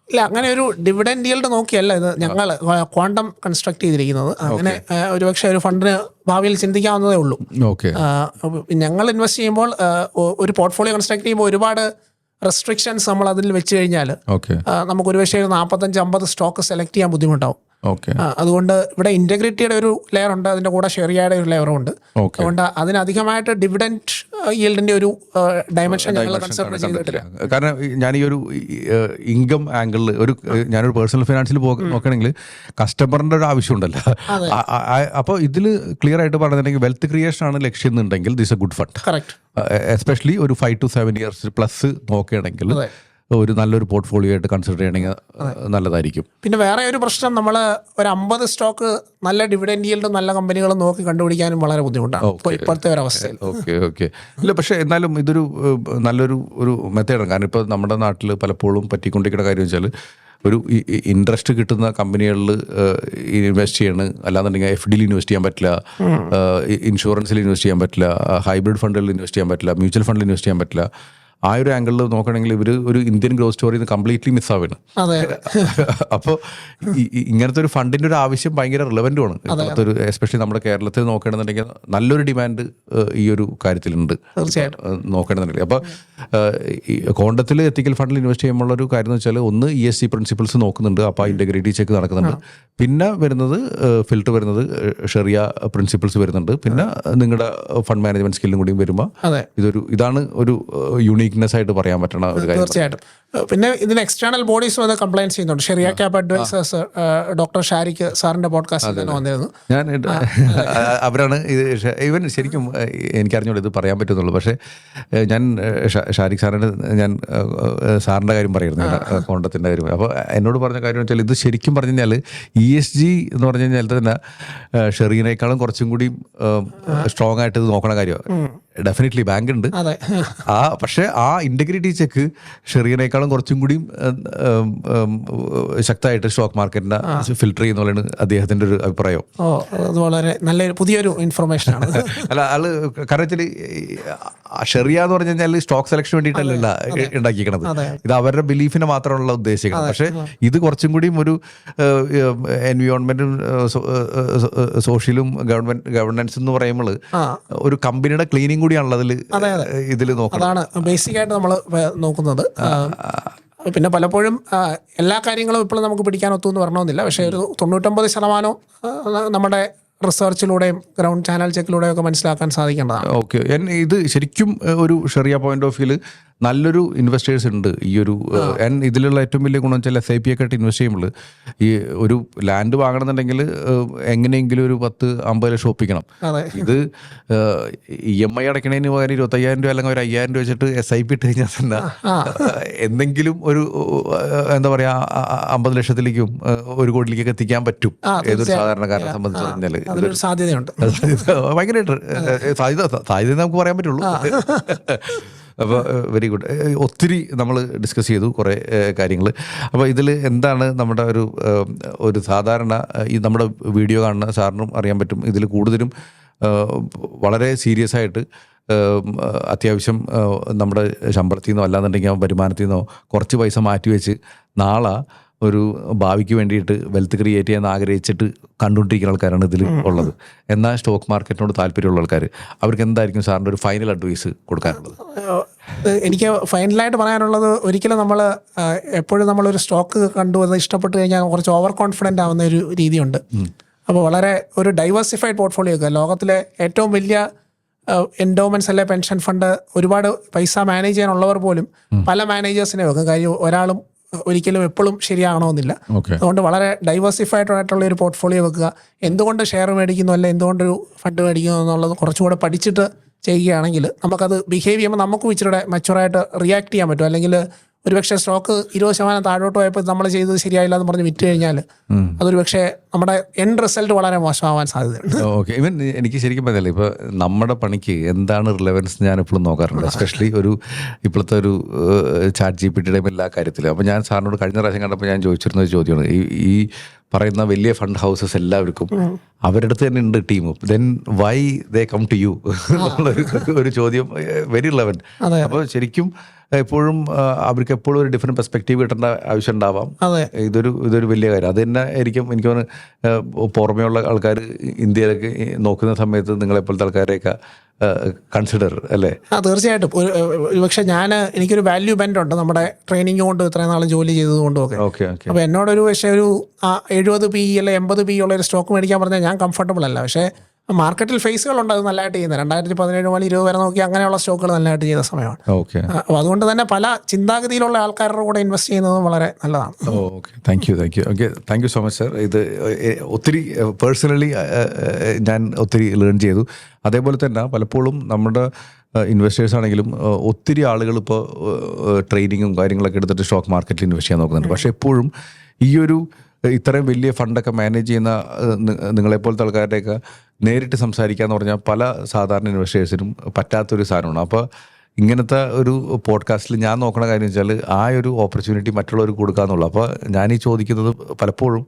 ഇല്ല, അങ്ങനെ ഒരു ഡിവിഡൻഡ് ഈൽഡ് നോക്കിയല്ല ഇത് ഞങ്ങൾ ക്വാണ്ടം കൺസ്ട്രക്ട് ചെയ്തിരിക്കുന്നത്. അങ്ങനെ ഒരുപക്ഷെ ഒരു ഫണ്ടിന് ഭാവിയിൽ ചിന്തിക്കാവുന്നതേ ഉള്ളൂ. ഞങ്ങൾ ഇൻവെസ്റ്റ് ചെയ്യുമ്പോൾ ഒരു പോർട്ട്ഫോളിയോ കൺസ്ട്രക്ട് ചെയ്യുമ്പോൾ ഒരുപാട് റെസ്ട്രിക്ഷൻസ് നമ്മൾ അതിൽ വെച്ച് കഴിഞ്ഞാൽ നമുക്ക് ഒരുപക്ഷെ 45-50 സ്റ്റോക്ക് സെലക്ട് ചെയ്യാൻ ബുദ്ധിമുട്ടാവും. അതുകൊണ്ട് ഇവിടെ ഇന്റഗ്രിറ്റിയുടെ ഒരു ലെയർ ഉണ്ട്, അതിന്റെ കൂടെ ഷെറിയയുടെ ഒരു ലെയറും ഉണ്ട്. അതുകൊണ്ട് അതിനധികമായിട്ട് ഡിവിഡൻഡ് ഈൽഡിന്റെ ഒരു ഡയമെൻഷൻ ഞങ്ങൾ കൺസിഡർ ചെയ്തിട്ടില്ല. കാരണം ഞാൻ ഈ ഒരു ഇൻകം ആംഗിളിൽ ഞാനൊരു പേഴ്സണൽ ഫിനാൻസിൽ നോക്കുകയാണെങ്കിൽ കസ്റ്റമറിന്റെ ഒരു ആവശ്യമുണ്ടല്ലോ. അപ്പോൾ ഇതിൽ ക്ലിയർ ആയിട്ട് പറഞ്ഞിട്ടുണ്ടെങ്കിൽ വെൽത്ത് ക്രിയേഷൻ ആണ് ലക്ഷ്യം എന്നുണ്ടെങ്കിൽ this A good fund. Especially ഒരു 5 to 7 years പ്ലസ് നോക്കുകയാണെങ്കിൽ ഒരു നല്ലൊരു പോർട്ട്ഫോളിയോ ആയിട്ട് കൺസിഡർ ചെയ്യണമെങ്കിൽ നല്ലതായിരിക്കും. പിന്നെ വേറെ ഒരു പ്രശ്നം, നമ്മൾ ഒരു 50 സ്റ്റോക്ക് നല്ല ഡിവിഡൻഡ് ഈൽഡും നല്ല കമ്പനികളും നോക്കി കണ്ടുപിടിക്കാനും വളരെ ബുദ്ധിമുട്ടാണ് ഇപ്പോഴത്തെ ഒരു അവസ്ഥയിൽ. ഓക്കെ ഇല്ല, പക്ഷേ എന്നാലും ഇതൊരു നല്ലൊരു മെത്തേഡാണ്. കാരണം ഇപ്പോൾ നമ്മുടെ നാട്ടിൽ പലപ്പോഴും പറ്റിക്കൊണ്ടിരിക്കുന്ന കാര്യം വെച്ചാൽ ഒരു ഇൻട്രസ്റ്റ് കിട്ടുന്ന കമ്പനികളിൽ ഇൻവെസ്റ്റ് ചെയ്യണം, അല്ലാന്നുണ്ടെങ്കിൽ FDയിൽ ഇൻവെസ്റ്റ് ചെയ്യാൻ പറ്റില്ല, ഇൻഷുറൻസിൽ ഇൻവെസ്റ്റ് ചെയ്യാൻ പറ്റില്ല, ഹൈബ്രിഡ് ഫണ്ടുകളിൽ ഇൻവെസ്റ്റ് ചെയ്യാൻ പറ്റില്ല, മ്യൂച്വൽ ഫണ്ടിൽ ഇൻവെസ്റ്റ് ചെയ്യാൻ പറ്റില്ല. ആ ഒരു ആംഗിളിൽ നോക്കുകയാണെങ്കിൽ ഇവർ ഒരു ഇന്ത്യൻ ഗ്രോത്ത് സ്റ്റോറിയിൽ നിന്ന് കംപ്ലീറ്റ്ലി മിസ്സാവാണ്. അതെ അപ്പോൾ ഇങ്ങനത്തെ ഒരു ഫണ്ടിൻ്റെ ഒരു ആവശ്യം ഭയങ്കര റിലവൻറ്റുമാണ് ഇപ്പോഴത്തെ ഒരു, എസ്പെഷ്യലി നമ്മുടെ കേരളത്തിൽ നോക്കുകയാണെന്നുണ്ടെങ്കിൽ നല്ലൊരു ഡിമാൻഡ് ഈ ഒരു കാര്യത്തിലുണ്ട് തീർച്ചയായിട്ടും നോക്കുകയാണെന്നുണ്ടെങ്കിൽ. അപ്പോൾ ഈ കോണ്ടത്തിൽ എത്തിക്കൽ ഫണ്ടിൽ ഇൻവെസ്റ്റ് ചെയ്യുമ്പോൾ ഒരു കാര്യം എന്ന് വെച്ചാൽ ഒന്ന് ESG പ്രിൻസിപ്പിൾസ് നോക്കുന്നുണ്ട്, അപ്പോൾ ഇൻറ്റഗ്രിറ്റി ചെക്ക് നടക്കുന്നുണ്ട്. പിന്നെ വരുന്നത് ഫിൽട്ടർ വരുന്നത് ഷെറിയ പ്രിൻസിപ്പിൾസ് വരുന്നുണ്ട്. പിന്നെ നിങ്ങളുടെ ഫണ്ട് മാനേജ്മെന്റ് സ്കില്ലും കൂടി വരുമ്പോൾ ഇതാണ് ഒരു യുണീക്നെസ് ആയിട്ട് പറയാൻ പറ്റുന്ന ഒരു കാര്യം. തീർച്ചയായിട്ടും. പിന്നെ ഇതിന് എക്സ്റ്റേണൽ ബോഡീസ് വന്ന് കംപ്ലൈൻസ് ചെയ്യുന്നുണ്ട്. Shiriya cap advisers doctor Shariq സാറിന്റെ പോഡ്കാസ്റ്റിൽ തന്നെ വന്നിരുന്നു. ഞാൻ അവരാണ് ഇത് ഈവൻ ശരിക്കും എനിക്കറിഞ്ഞോളൂ ഇത് പറയാൻ പറ്റുന്നുള്ളൂ. പക്ഷേ ഞാൻ ഷാരിഖ് സാറിന് ഞാൻ സാറിൻ്റെ കാര്യം പറയുന്നു, കോണ്ടത്തിൻ്റെ കാര്യം. അപ്പോൾ എന്നോട് പറഞ്ഞ കാര്യം വെച്ചാൽ ഇത് ശരിക്കും പറഞ്ഞു കഴിഞ്ഞാൽ ESG എന്ന് പറഞ്ഞു കഴിഞ്ഞാൽ തന്നെ ഷെറീനേക്കാളും കുറച്ചും കൂടി സ്ട്രോങ് ആയിട്ട് ഇത് നോക്കണ കാര്യമാണ്. ഡെഫിനറ്റ്ലി ബാങ്ക് ഉണ്ട്, പക്ഷേ ആ ഇൻറ്റഗ്രിറ്റി ചെക്ക് ഷെറീനേക്കാളും കുറച്ചും കൂടി ശക്തമായിട്ട് സ്റ്റോക്ക് മാർക്കറ്റിനെ ഫിൽട്ടർ ചെയ്യുന്നതാണ് അദ്ദേഹത്തിൻ്റെ ഒരു അഭിപ്രായം. വളരെ നല്ലൊരു പുതിയൊരു ഇൻഫർമേഷൻ ആണ്. അല്ല ആള് കാരണം വെച്ചാൽ ഷെറിയ എന്ന് പറഞ്ഞു കഴിഞ്ഞാൽ സ്റ്റോക്ക് സെലക്ഷൻ വേണ്ടിയിട്ടല്ല ഉണ്ടാക്കിയിരിക്കണത്, ഇത് അവരുടെ ബിലീഫിനെ മാത്രമുള്ള ഉദ്ദേശിക്കുന്നത്. പക്ഷേ ഇത് കുറച്ചും കൂടിയും ഒരു എൻവയോൺമെന്റും സോഷ്യലും ഗവർണൻസ് എന്ന് പറയുമ്പോൾ ഒരു കമ്പനിയുടെ ക്ലീനിങ് കൂടിയാണല്ലോ ഇതിൽ നോക്കുന്നത്. അതാണ് ബേസിക് ആയിട്ട് നമ്മൾ നോക്കുന്നത്. പിന്നെ പലപ്പോഴും എല്ലാ കാര്യങ്ങളും ഇപ്പോഴും നമുക്ക് പിടിക്കാൻ ഒത്തുമെന്ന് പറഞ്ഞോന്നില്ല. പക്ഷേ ഒരു 99% നമ്മുടെ റിസർച്ചിലൂടെയും ഗ്രൗണ്ട് ചാനൽ ചെക്കിലൂടെയും ഒക്കെ മനസ്സിലാക്കാൻ സാധിക്കേണ്ടതാണ്. ഓക്കെ, ഇത് ശരിക്കും ഒരു ഷെറിയ പോയിന്റ് ഓഫ് വ്യൂല് നല്ലൊരു ഇൻവെസ്റ്റേഴ്സ് ഉണ്ട് ഈ ഒരു. ഇതിലുള്ള ഏറ്റവും വലിയ ഗുണം വെച്ചാൽ SIP ഒക്കെ ആയിട്ട് ഇൻവെസ്റ്റ് ചെയ്യുമ്പോൾ ഈ ഒരു ലാൻഡ് വാങ്ങണമെന്നുണ്ടെങ്കിൽ എങ്ങനെയെങ്കിലും ഒരു 10-50 ലക്ഷം ഒപ്പിക്കണം. ഇത് EMI അടയ്ക്കണതിന് പകരം 25,000 രൂപ അല്ലെങ്കിൽ ഒരു 5,000 രൂപ വെച്ചിട്ട് SIP ഇട്ട് കഴിഞ്ഞാൽ തന്നെ എന്തെങ്കിലും ഒരു എന്താ പറയുക 50 ലക്ഷത്തിലേക്കും 1 കോടിയിലേക്കൊക്കെ എത്തിക്കാൻ പറ്റും ഏതൊരു സാധാരണക്കാരനെ സംബന്ധിച്ച് പറഞ്ഞാൽ. അതിലൊരു സാധ്യതയുണ്ട്, ഭയങ്കരമായിട്ട് സാധ്യത നമുക്ക് പറയാൻ പറ്റുള്ളൂ. അപ്പോൾ വെരി ഗുഡ്. ഒത്തിരി നമ്മൾ ഡിസ്കസ് ചെയ്തു കുറേ കാര്യങ്ങൾ. അപ്പോൾ ഇതിൽ എന്താണ് നമ്മുടെ ഒരു സാധാരണ ഈ നമ്മുടെ വീഡിയോ കാണുന്ന സാറിനും അറിയാൻ പറ്റും, ഇതിൽ കൂടുതലും വളരെ സീരിയസ് ആയിട്ട് അത്യാവശ്യം നമ്മുടെ ശമ്പളത്തിൽ നിന്നോ അല്ലാന്നുണ്ടെങ്കിൽ വരുമാനത്തിൽ നിന്നോ കുറച്ച് പൈസ മാറ്റി വെച്ച് നാളെ ഒരു ഭാവിക്ക് വേണ്ടിയിട്ട് വെൽത്ത് ക്രിയേറ്റ് ചെയ്യാൻ ആഗ്രഹിച്ചിട്ട് കണ്ടുകൊണ്ടിരിക്കുന്ന ആൾക്കാരാണ് ഇതിൽ ഉള്ളത്. എന്നാൽ സ്റ്റോക്ക് മാർക്കറ്റിനോട് താല്പര്യമുള്ള ആൾക്കാർ, അവർക്ക് എന്തായിരിക്കും സാറിൻ്റെ ഒരു ഫൈനൽ അഡ്വൈസ് കൊടുക്കാനുള്ളത്? എനിക്ക് ഫൈനലായിട്ട് പറയാനുള്ളത്, ഒരിക്കലും നമ്മൾ എപ്പോഴും നമ്മളൊരു സ്റ്റോക്ക് കണ്ടുവന്ന് ഇഷ്ടപ്പെട്ട് കഴിഞ്ഞാൽ കുറച്ച് ഓവർ കോൺഫിഡൻ്റ് ആവുന്ന ഒരു രീതിയുണ്ട്. അപ്പോൾ വളരെ ഒരു ഡൈവേഴ്സിഫൈഡ് പോർട്ട്ഫോളിയോ ഒക്കെ ലോകത്തിലെ ഏറ്റവും വലിയ എൻഡോമെൻറ്റ്സ് അല്ലെ പെൻഷൻ ഫണ്ട് ഒരുപാട് പൈസ മാനേജ് ചെയ്യാനുള്ളവർ പോലും പല മാനേജേഴ്സിനെ വെക്കും. കാര്യം ഒരാളും ഒരിക്കലും എപ്പോഴും ശരിയാകണമെന്നില്ല. അതുകൊണ്ട് വളരെ ഡൈവേഴ്സിഫൈഡ് ആയിട്ടുള്ള ഒരു പോർട്ട്ഫോളിയോ വെക്കുക. എന്തുകൊണ്ട് ഷെയർ മേടിക്കുന്നു അല്ലെ എന്തുകൊണ്ടൊരു ഫണ്ട് മേടിക്കുന്നു എന്നുള്ളത് കുറച്ചുകൂടെ പഠിച്ചിട്ട് ചെയ്യുകയാണെങ്കിൽ നമുക്കത് ബിഹേവ് ചെയ്യുമ്പോൾ നമുക്കും ഇച്ചിരി മച്ചുവറായിട്ട് റിയാക്ട് ചെയ്യാൻ പറ്റും. അല്ലെങ്കിൽ ഒരുപക്ഷെ സ്റ്റോക്ക് 20% താഴോട്ട് പോയപ്പോൾ നമ്മൾ ചെയ്തത് ശരിയായില്ല എന്ന് പറഞ്ഞ് വിറ്റ് കഴിഞ്ഞാൽ അതൊരു പക്ഷേ നമ്മുടെ എൻഡ് റിസൾട്ട് വളരെ മോശമാവാൻ സാധ്യതയുണ്ട്. ഓക്കെ, ഇവൻ എനിക്ക് ശരിക്കും പറഞ്ഞാൽ ഇപ്പോൾ നമ്മുടെ പണിക്ക് എന്താണ് റിലവൻസ് ഞാൻ എപ്പോഴും നോക്കാറുണ്ട്, എസ്പെഷ്യലി ഇപ്പോഴത്തെ ഒരു ചാറ്റ് GPT എല്ലാ കാര്യത്തിലും. അപ്പോൾ ഞാൻ സാറിനോട് കഴിഞ്ഞ പ്രാവശ്യം കണ്ടപ്പോൾ ഞാൻ ചോദിച്ചിരുന്ന ഒരു ചോദ്യമാണ്, ഈ പറയുന്ന വലിയ ഫണ്ട് ഹൗസസ് എല്ലാവർക്കും അവരുടെ അടുത്ത് തന്നെ ഉണ്ട് team, then why they come to you എന്നുള്ളൊരു ചോദ്യം വെരി റിലവൻറ്റ്. അപ്പോൾ ശരിക്കും എപ്പോഴും അവർക്ക് എപ്പോഴും ഒരു ഡിഫറെൻറ്റ് പെർസ്പെക്റ്റീവ് കിട്ടേണ്ട ആവശ്യം ഉണ്ടാവാം. ഇതൊരു വലിയ കാര്യം. അത് തന്നെ ആയിരിക്കും എനിക്ക് തോന്നുന്നു പുറമേയുള്ള ആൾക്കാർ ഇന്ത്യയിലേക്ക് നോക്കുന്ന സമയത്ത് നിങ്ങളെപ്പോലത്തെ ആൾക്കാരെയൊക്കെ കൺസിഡർ അല്ലേ? തീർച്ചയായിട്ടും. പക്ഷെ എനിക്കൊരു വാല്യൂ ബെൻഡ് ഉണ്ട് നമ്മുടെ ട്രെയിനിങ് കൊണ്ട് ഇത്രയും നാളും ജോലി ചെയ്തതുകൊണ്ടും ഒക്കെ. അപ്പോൾ എന്നോടൊരു പക്ഷേ ഒരു 70 PE അല്ലെ 80 PE ഉള്ള ഒരു സ്റ്റോക്ക് മേടിക്കാൻ പറഞ്ഞാൽ ഞാൻ കംഫർട്ടബിൾ അല്ല. പക്ഷേ മാർക്കറ്റിൽ ഫേസുകളുണ്ട് അത് നല്ലതായിട്ട് ചെയ്യുന്നത്. 2017 മുതൽ 20 വരെ നോക്കി അങ്ങനെയുള്ള സ്റ്റോക്കുകൾ നല്ലതായിട്ട് ചെയ്ത സമയമാണ്. അപ്പോൾ അതുകൊണ്ട് തന്നെ പല ചിന്താഗതിയിലുള്ള ആൾക്കാരുടെ കൂടെ ഇൻവെസ്റ്റ് ചെയ്യുന്നതും വളരെ നല്ലതാണ്. Okay, thank you so much sir. ഇത് ഒത്തിരി പേഴ്സണലി ഞാൻ ഒത്തിരി ലേൺ ചെയ്തു. അതേപോലെ തന്നെ പലപ്പോഴും നമ്മുടെ ഇൻവെസ്റ്റേഴ്സ് ആണെങ്കിലും ഒത്തിരി ആളുകൾ ഇപ്പോൾ ട്രെയിനിങ്ങും കാര്യങ്ങളൊക്കെ എടുത്തിട്ട് സ്റ്റോക്ക് മാർക്കറ്റിൽ ഇൻവെസ്റ്റ് ചെയ്യാൻ നോക്കുന്നുണ്ട്. പക്ഷേ എപ്പോഴും ഈ ഒരു ഇത്രയും വലിയ ഫണ്ടൊക്കെ മാനേജ് ചെയ്യുന്ന നിങ്ങളെപ്പോലത്തെ ആൾക്കാരുടെയൊക്കെ നേരിട്ട് സംസാരിക്കുക എന്ന് പറഞ്ഞാൽ പല സാധാരണ ഇൻവെസ്റ്റേഴ്സിനും പറ്റാത്തൊരു സാധനമാണ്. അപ്പോൾ ഇങ്ങനത്തെ ഒരു പോഡ്കാസ്റ്റിൽ ഞാൻ നോക്കണ കാര്യം വെച്ചാൽ ആ ഒരു ഓപ്പർച്യൂണിറ്റി മറ്റുള്ളവർക്ക് കൊടുക്കുക എന്നുള്ളൂ. അപ്പോൾ ഞാനീ ചോദിക്കുന്നത് പലപ്പോഴും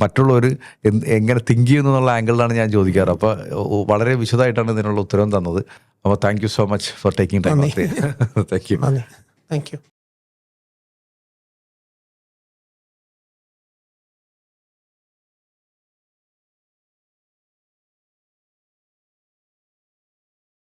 മറ്റുള്ളവർ എങ്ങനെ തിങ്ക് ചെയ്യുന്നു എന്നുള്ള ആംഗിളിലാണ് ഞാൻ ചോദിക്കാറ്. അപ്പോൾ വളരെ വിശദമായിട്ടാണ് ഇതിനുള്ള ഉത്തരവും തന്നത്. അപ്പോൾ thank you so much for taking time. Thank you. നന്ദി. Thank U.